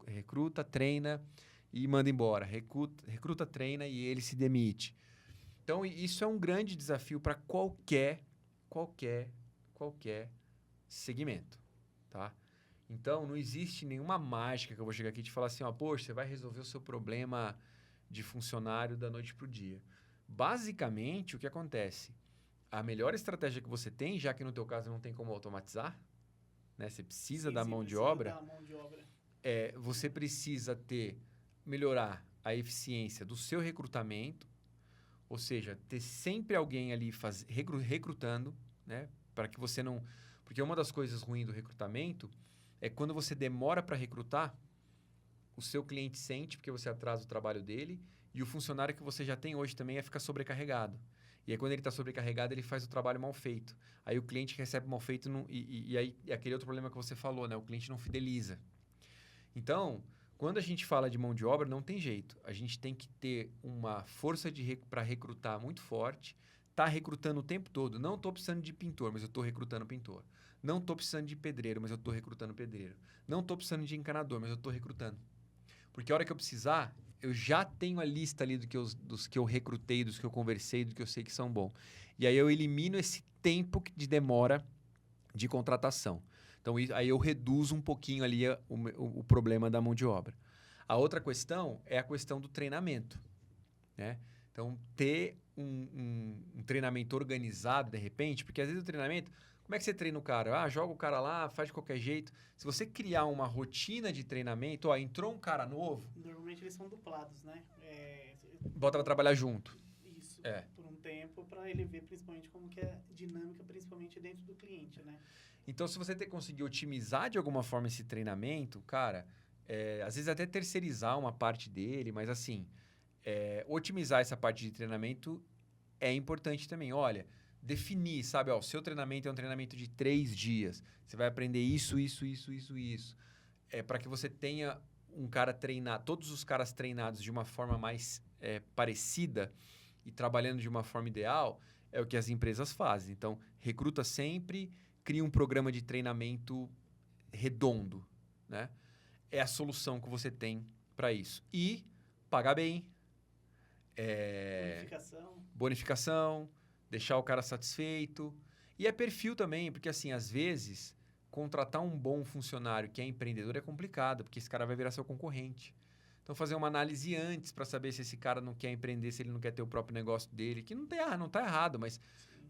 Recruta, treina e manda embora. Recruta, treina e ele se demite. Então, isso é um grande desafio para qualquer segmento. Tá? Então, não existe nenhuma mágica que eu vou chegar aqui e te falar assim, poxa, você vai resolver o seu problema de funcionário da noite para o dia. Basicamente, o que acontece? A melhor estratégia que você tem, já que no teu caso não tem como automatizar, né? Você precisa da mão de obra. Você precisa melhorar a eficiência do seu recrutamento, ou seja, ter sempre alguém ali recrutando, né? Para que você não... Porque uma das coisas ruins do recrutamento é quando você demora para recrutar, o seu cliente sente porque você atrasa o trabalho dele e o funcionário que você já tem hoje também ficar sobrecarregado. E aí, quando ele está sobrecarregado, ele faz o trabalho mal feito. Aí, o cliente recebe mal feito e aí, aquele outro problema que você falou, né? O cliente não fideliza. Então, quando a gente fala de mão de obra, não tem jeito. A gente tem que ter uma força para recrutar muito forte, tá recrutando o tempo todo. Não estou precisando de pintor, mas eu estou recrutando pintor. Não estou precisando de pedreiro, mas eu estou recrutando pedreiro. Não estou precisando de encanador, mas eu estou recrutando. Porque a hora que eu precisar, eu já tenho a lista ali dos que eu recrutei, dos que eu conversei, dos que eu sei que são bons. E aí eu elimino esse tempo de demora de contratação. Então, aí eu reduzo um pouquinho ali o problema da mão de obra. A outra questão é a questão do treinamento. Né? Então, ter um treinamento organizado, de repente, porque às vezes o treinamento... Como é que você treina o cara? Joga o cara lá, faz de qualquer jeito. Se você criar uma rotina de treinamento, entrou um cara novo... Normalmente eles são duplados, né? Bota pra trabalhar junto. Isso, por um tempo, para ele ver principalmente como que é dinâmica, principalmente dentro do cliente, né? Então, se você conseguir otimizar de alguma forma esse treinamento, cara, às vezes até terceirizar uma parte dele, mas assim, otimizar essa parte de treinamento é importante também. Olha, definir, sabe? O seu treinamento é um treinamento de 3 dias. Você vai aprender isso. Para que você tenha um cara treinado, todos os caras treinados de uma forma mais parecida e trabalhando de uma forma ideal, é o que as empresas fazem. Então, recruta sempre, cria um programa de treinamento redondo, né? é a solução que você tem para isso. E pagar bem, bonificação, deixar o cara satisfeito. E é perfil também, porque assim, às vezes, contratar um bom funcionário que é empreendedor é complicado, porque esse cara vai virar seu concorrente. Então, fazer uma análise antes para saber se esse cara não quer empreender, se ele não quer ter o próprio negócio dele, que não tá errado, mas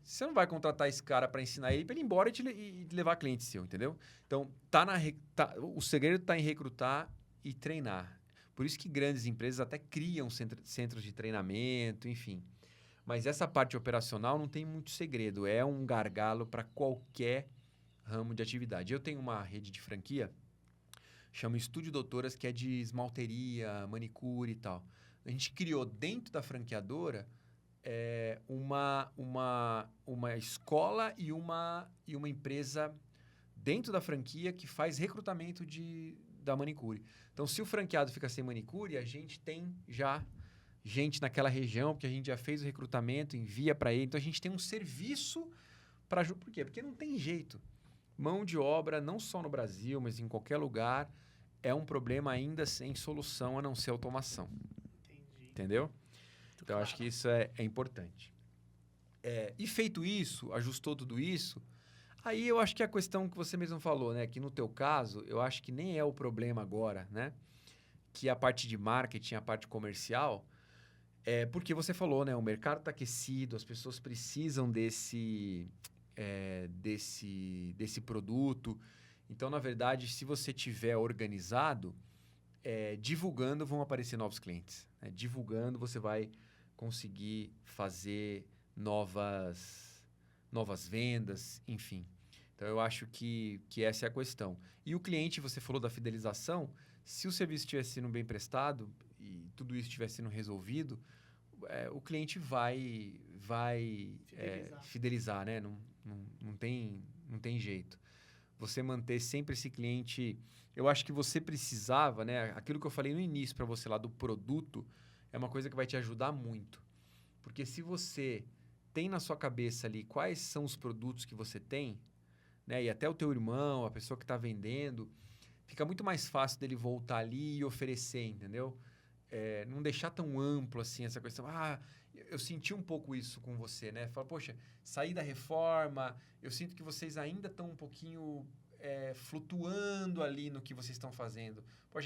você não vai contratar esse cara para ensinar ele para ele ir embora e levar cliente seu, entendeu? Então, o segredo está em recrutar e treinar. Por isso que grandes empresas até criam centros de treinamento, enfim. Mas essa parte operacional não tem muito segredo. É um gargalo para qualquer ramo de atividade. Eu tenho uma rede de franquia, chama Estúdio Doutoras, que é de esmalteria, manicure e tal. A gente criou dentro da franqueadora uma escola e uma empresa dentro da franquia que faz recrutamento da manicure. Então, se o franqueado fica sem manicure, a gente tem já gente naquela região, porque a gente já fez o recrutamento, envia para ele. Então, a gente tem um serviço para... Por quê? Porque não tem jeito. Mão de obra, não só no Brasil, mas em qualquer lugar, é um problema ainda sem solução, a não ser automação. Entendi. Entendeu? Então, acho que isso é importante. E feito isso, ajustou tudo isso, aí eu acho que a questão que você mesmo falou, né? Que no teu caso, eu acho que nem é o problema agora, né? Que a parte de marketing, a parte comercial, porque você falou, né? O mercado está aquecido, as pessoas precisam desse produto. Então, na verdade, se você tiver organizado, divulgando vão aparecer novos clientes. Né? Divulgando, você vai conseguir fazer novas vendas, enfim. Então, eu acho que essa é a questão. E o cliente, você falou da fidelização, se o serviço estiver sendo bem prestado e tudo isso estiver sendo resolvido, o cliente vai fidelizar, né? Não tem jeito. Você manter sempre esse cliente... Eu acho que você precisava, né? Aquilo que eu falei no início para você lá do produto, é uma coisa que vai te ajudar muito. Porque se você tem na sua cabeça ali quais são os produtos que você tem, né? E até o teu irmão, a pessoa que está vendendo, fica muito mais fácil dele voltar ali e oferecer, entendeu? Não deixar tão amplo assim essa questão. Eu senti um pouco isso com você, né? Fala, poxa, saí da reforma, eu sinto que vocês ainda estão um pouquinho flutuando ali no que vocês estão fazendo. Pô,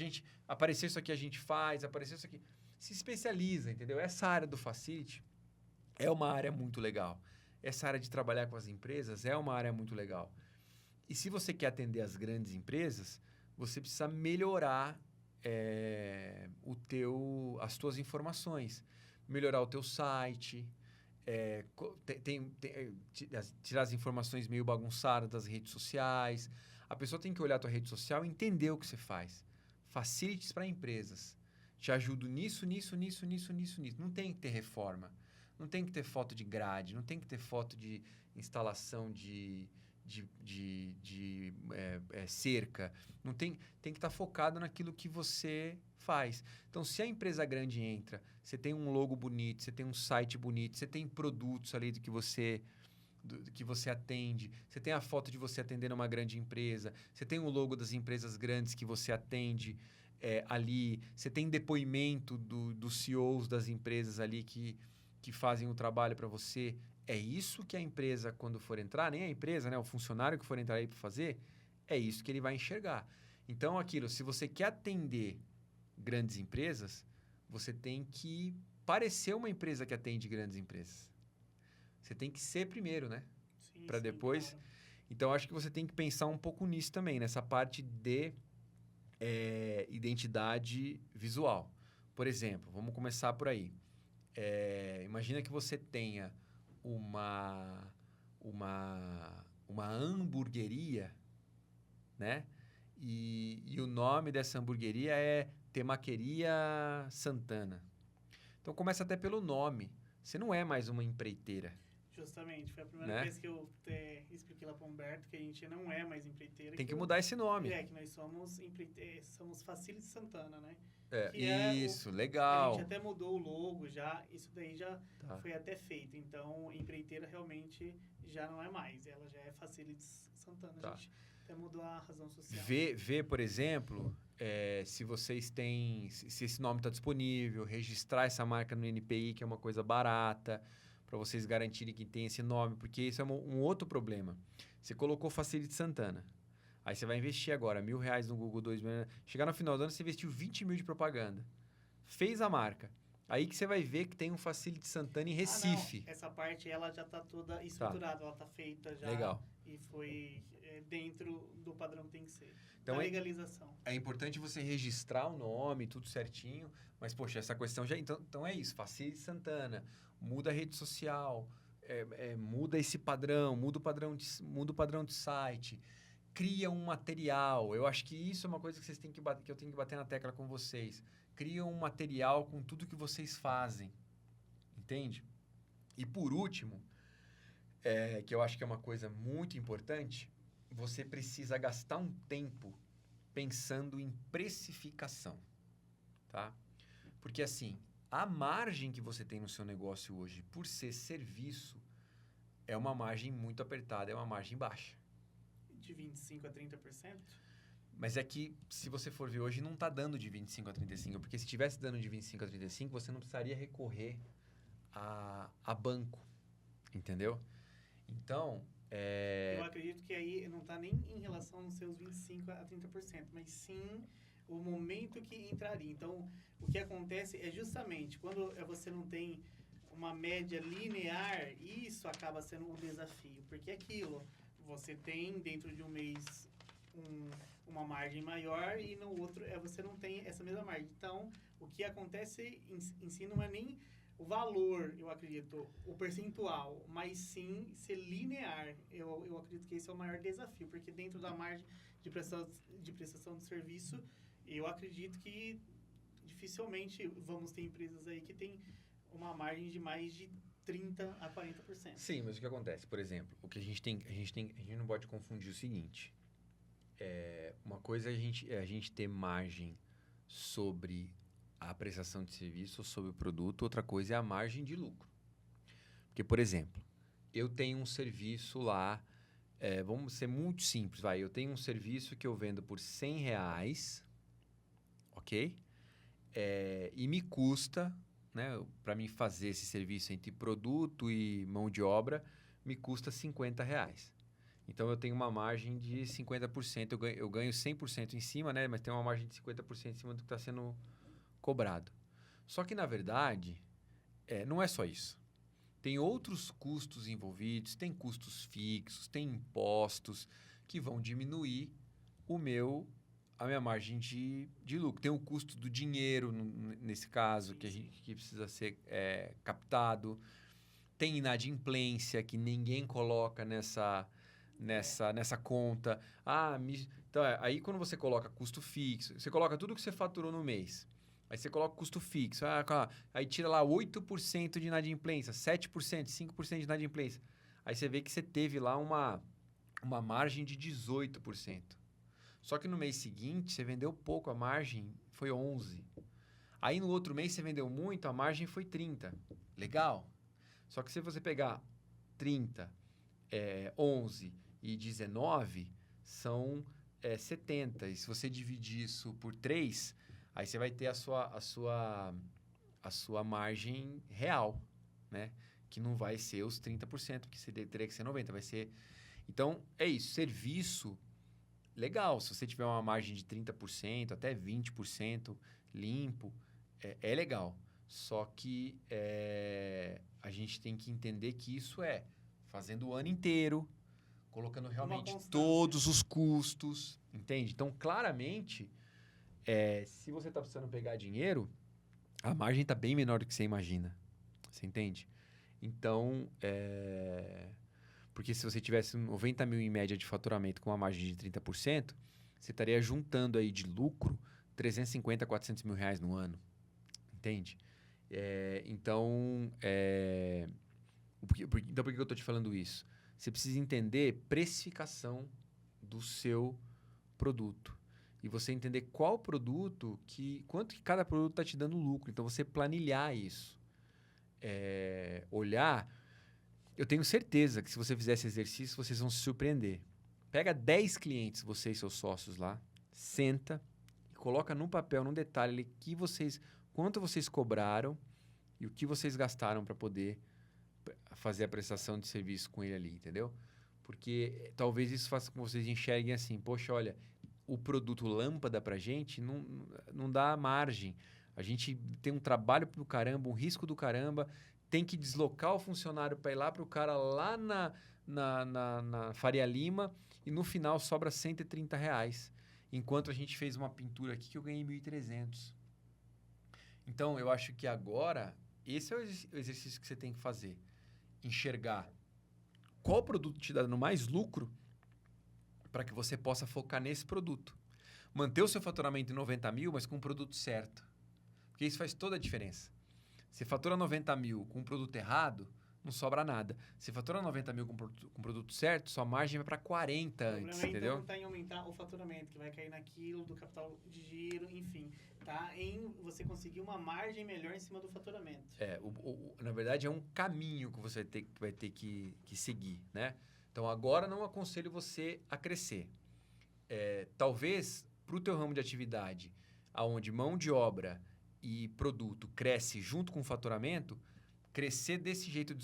apareceu isso aqui, a gente faz, apareceu isso aqui. Se especializa, entendeu? Essa área do Facility é uma área muito legal. Essa área de trabalhar com as empresas é uma área muito legal. E se você quer atender as grandes empresas, você precisa melhorar as tuas informações. Melhorar o teu site, tirar as informações meio bagunçadas das redes sociais. A pessoa tem que olhar a tua rede social e entender o que você faz. Facilities para empresas. Te ajudo nisso. Não tem que ter reforma. Não tem que ter foto de grade. Não tem que ter foto de instalação de cerca. Não tem que estar focado naquilo que você faz. Então, se a empresa grande entra, você tem um logo bonito, você tem um site bonito, você tem produtos ali do que você atende, você tem a foto de você atendendo uma grande empresa, você tem o logo das empresas grandes que você atende ali, você tem depoimento dos CEOs das empresas ali que fazem o trabalho para você. É isso que a empresa, quando for entrar, nem a empresa, né? O funcionário que for entrar aí para fazer, é isso que ele vai enxergar. Então, se você quer atender grandes empresas, você tem que parecer uma empresa que atende grandes empresas. Você tem que ser primeiro, né? Para depois... Claro. Então, acho que você tem que pensar um pouco nisso também, nessa parte de identidade visual. Por exemplo, vamos começar por aí. Imagina que você tenha uma hamburgueria, né? E o nome dessa hamburgueria é Temaqueria Santana. Então, começa até pelo nome. Você não é mais uma empreiteira. Justamente. Foi a primeira vez que eu expliquei lá para o Humberto que a gente não é mais empreiteira. Tem que mudar esse nome. Que nós somos Facility Santana, né? Isso, legal. A gente até mudou o logo já. Isso daí já foi até feito. Então, empreiteira realmente já não é mais. Ela já é Facility Santana. A gente até mudou a razão social. Vê, por exemplo, se vocês têm... Se esse nome está disponível, registrar essa marca no NPI, que é uma coisa barata, para vocês garantirem que tem esse nome, porque isso é um outro problema. Você colocou Facility Santana. Aí você vai investir agora R$1.000 no Google, 2.000... Chegar no final do ano, você investiu 20 mil de propaganda. Fez a marca. Aí que você vai ver que tem um Facility Santana em Recife. Não. Essa parte, ela já está toda estruturada, ela está feita já. Legal. E foi dentro do padrão que tem que ser. Então, da legalização. É importante você registrar o nome, tudo certinho. Mas, poxa, essa questão já... Então é isso. Facility Santana. Muda a rede social. Muda esse padrão. Muda o padrão de site. Cria um material. Eu acho que isso é uma coisa que vocês têm que bater, que eu tenho que bater na tecla com vocês. Cria um material com tudo que vocês fazem. Entende? E por último, que eu acho que é uma coisa muito importante, você precisa gastar um tempo pensando em precificação. Tá? Porque assim, a margem que você tem no seu negócio hoje, por ser serviço, é uma margem muito apertada, é uma margem baixa. De 25% a 30%? Mas é que, se você for ver hoje, não está dando de 25% a 35%. Porque se estivesse dando de 25% a 35%, você não precisaria recorrer a banco. Entendeu? Então, Eu acredito que aí não está nem em relação aos seus 25% a 30%, mas sim o momento que entraria. Então, o que acontece é justamente quando você não tem uma média linear, isso acaba sendo um desafio. Porque aquilo... Você tem dentro de um mês uma margem maior e no outro você não tem essa mesma margem. Então, o que acontece em si não é nem o valor, eu acredito, o percentual, mas sim ser linear. Eu acredito que esse é o maior desafio, porque dentro da margem de prestação de serviço, eu acredito que dificilmente vamos ter empresas aí que tem uma margem de mais de 30% a 40%. Sim, mas o que acontece? Por exemplo, o que a gente não pode confundir o seguinte. Uma coisa é a gente ter margem sobre a prestação de serviço ou sobre o produto, outra coisa é a margem de lucro. Porque, por exemplo, eu tenho um serviço lá, vamos ser muito simples, eu tenho um serviço que eu vendo por R$100, ok? E me custa... para mim fazer esse serviço entre produto e mão de obra, me custa R$50. Então, eu tenho uma margem de 50%. Eu ganho 100% em cima, mas tem uma margem de 50% em cima do que está sendo cobrado. Só que, na verdade, não é só isso. Tem outros custos envolvidos, tem custos fixos, tem impostos que vão diminuir a minha margem de lucro. Tem o custo do dinheiro, nesse caso, que precisa ser captado. Tem inadimplência, que ninguém coloca nessa conta. Então, aí quando você coloca custo fixo, você coloca tudo que você faturou no mês. Aí você coloca custo fixo. Aí tira lá 8% de inadimplência, 7%, 5% de inadimplência. Aí você vê que você teve lá uma margem de 18%. Só que no mês seguinte, você vendeu pouco, a margem foi 11%. Aí no outro mês, você vendeu muito, a margem foi 30%. Legal. Só que se você pegar 30%, 11% e 19%, são 70%. E se você dividir isso por 3, aí você vai ter a sua margem real, né? Que não vai ser os 30%, que teria que ser 90%. Vai ser... Então, é isso. Serviço... Legal, se você tiver uma margem de 30%, até 20% limpo, é legal. Só que a gente tem que entender que isso fazendo o ano inteiro, colocando realmente todos os custos, entende? Então, claramente, se você está precisando pegar dinheiro, a margem está bem menor do que você imagina. Você entende? Então, porque se você tivesse 90 mil em média de faturamento com uma margem de 30%, você estaria juntando aí de lucro 350 a 400 mil reais no ano. Entende? Então, por que eu estou te falando isso? Você precisa entender precificação do seu produto. E você entender qual produto, quanto que cada produto está te dando lucro. Então, você planilhar isso. Olhar... Eu tenho certeza que se você fizer esse exercício, vocês vão se surpreender. Pega 10 clientes, você e seus sócios lá, senta coloca no papel, num detalhe ali, quanto vocês cobraram e o que vocês gastaram para poder fazer a prestação de serviço com ele ali, entendeu? Porque talvez isso faça com que vocês enxerguem assim, poxa, olha, o produto lâmpada pra gente não dá margem. A gente tem um trabalho do caramba, um risco do caramba, tem que deslocar o funcionário para ir lá para o cara lá na Faria Lima e no final sobra R$130. Enquanto a gente fez uma pintura aqui que eu ganhei 1.300. Então, eu acho que agora, esse é o exercício que você tem que fazer. Enxergar qual produto te dá dando mais lucro para que você possa focar nesse produto. Manter o seu faturamento em 90 mil, mas com o produto certo. Porque isso faz toda a diferença. Você fatura 90 mil com um produto errado, não sobra nada. Você fatura 90 mil com o produto certo, sua margem vai para 40 antes, entendeu? Então, não está em aumentar o faturamento, que vai cair naquilo do capital de giro, enfim. Tá em você conseguir uma margem melhor em cima do faturamento. Na verdade, é um caminho que você vai ter que seguir, né? Então, agora não aconselho você a crescer. Talvez, para o teu ramo de atividade, onde mão de obra e produto cresce junto com o faturamento, crescer desse jeito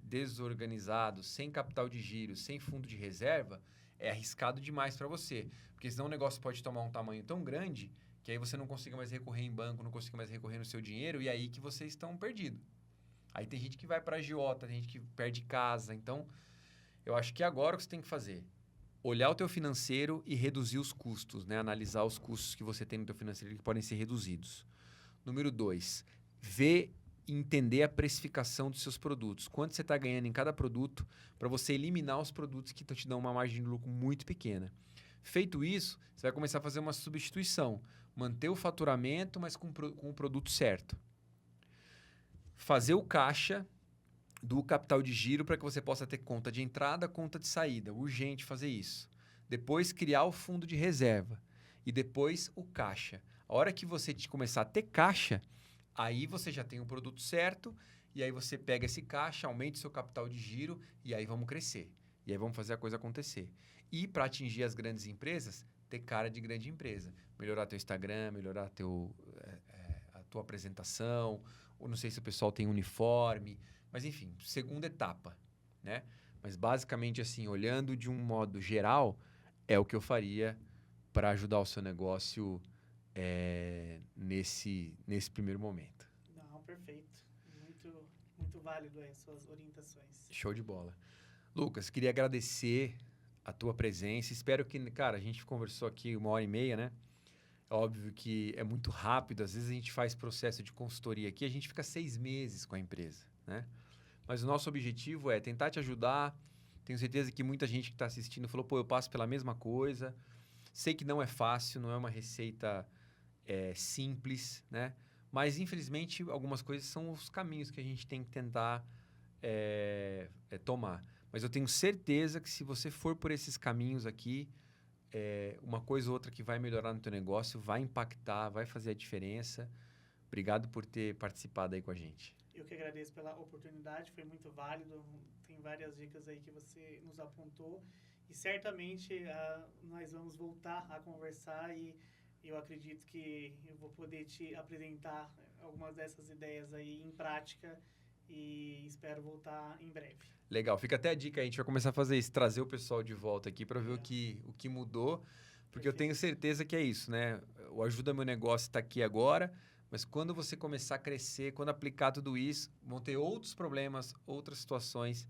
desorganizado, sem capital de giro, sem fundo de reserva, é arriscado demais para você. Porque senão o negócio pode tomar um tamanho tão grande que aí você não consiga mais recorrer em banco, não consiga mais recorrer no seu dinheiro e aí que vocês estão perdidos. Aí tem gente que vai para agiota, tem gente que perde casa. Então, eu acho que agora o que você tem que fazer? Olhar o teu financeiro e reduzir os custos, né? Analisar os custos que você tem no teu financeiro que podem ser reduzidos. Número 2, ver e entender a precificação dos seus produtos. Quanto você está ganhando em cada produto para você eliminar os produtos que te dão uma margem de lucro muito pequena. Feito isso, você vai começar a fazer uma substituição. Manter o faturamento, mas com o produto certo. Fazer o caixa do capital de giro para que você possa ter conta de entrada, conta de saída. Urgente fazer isso. Depois, criar o fundo de reserva. E depois, o caixa. A hora que você começar a ter caixa, aí você já tem o produto certo, e aí você pega esse caixa, aumenta o seu capital de giro, e aí vamos crescer. E aí vamos fazer a coisa acontecer. E para atingir as grandes empresas, ter cara de grande empresa. Melhorar teu Instagram, melhorar a tua apresentação, ou não sei se o pessoal tem uniforme, mas enfim, segunda etapa, né? Mas basicamente assim, olhando de um modo geral, é o que eu faria para ajudar o seu negócio nesse primeiro momento. Não, perfeito. Muito, muito válido as suas orientações. Show de bola. Lucas, queria agradecer a tua presença. Espero que, cara, a gente conversou aqui 1h30, né? É óbvio que é muito rápido. Às vezes a gente faz processo de consultoria aqui, a gente fica 6 meses com a empresa, né? Mas o nosso objetivo é tentar te ajudar. Tenho certeza que muita gente que está assistindo falou, pô, eu passo pela mesma coisa. Sei que não é fácil, não é uma receita simples, né? Mas, infelizmente, algumas coisas são os caminhos que a gente tem que tentar tomar. Mas eu tenho certeza que se você for por esses caminhos aqui, uma coisa ou outra que vai melhorar no teu negócio, vai impactar, vai fazer a diferença. Obrigado por ter participado aí com a gente. Eu que agradeço pela oportunidade, foi muito válido. Tem várias dicas aí que você nos apontou. E certamente nós vamos voltar a conversar e eu acredito que eu vou poder te apresentar algumas dessas ideias aí em prática e espero voltar em breve. Legal, fica até a dica aí, a gente vai começar a fazer isso, trazer o pessoal de volta aqui para ver o que mudou, porque Perfeito. Eu tenho certeza que é isso, né? O Ajuda Meu Negócio está aqui agora, mas quando você começar a crescer, quando aplicar tudo isso, vão ter outros problemas, outras situações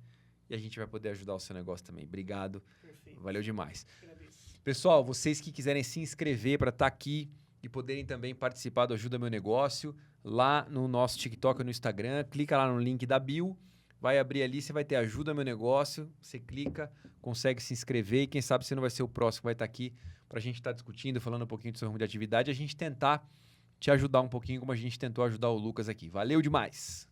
e a gente vai poder ajudar o seu negócio também. Obrigado, Perfeito. Valeu demais. Agradeço. Pessoal, vocês que quiserem se inscrever para estar aqui e poderem também participar do Ajuda Meu Negócio, lá no nosso TikTok e no Instagram, clica lá no link da bio, vai abrir ali, você vai ter Ajuda Meu Negócio, você clica, consegue se inscrever e quem sabe você não vai ser o próximo que vai estar aqui para a gente estar discutindo, falando um pouquinho do seu ramo de atividade, a gente tentar te ajudar um pouquinho como a gente tentou ajudar o Lucas aqui. Valeu demais!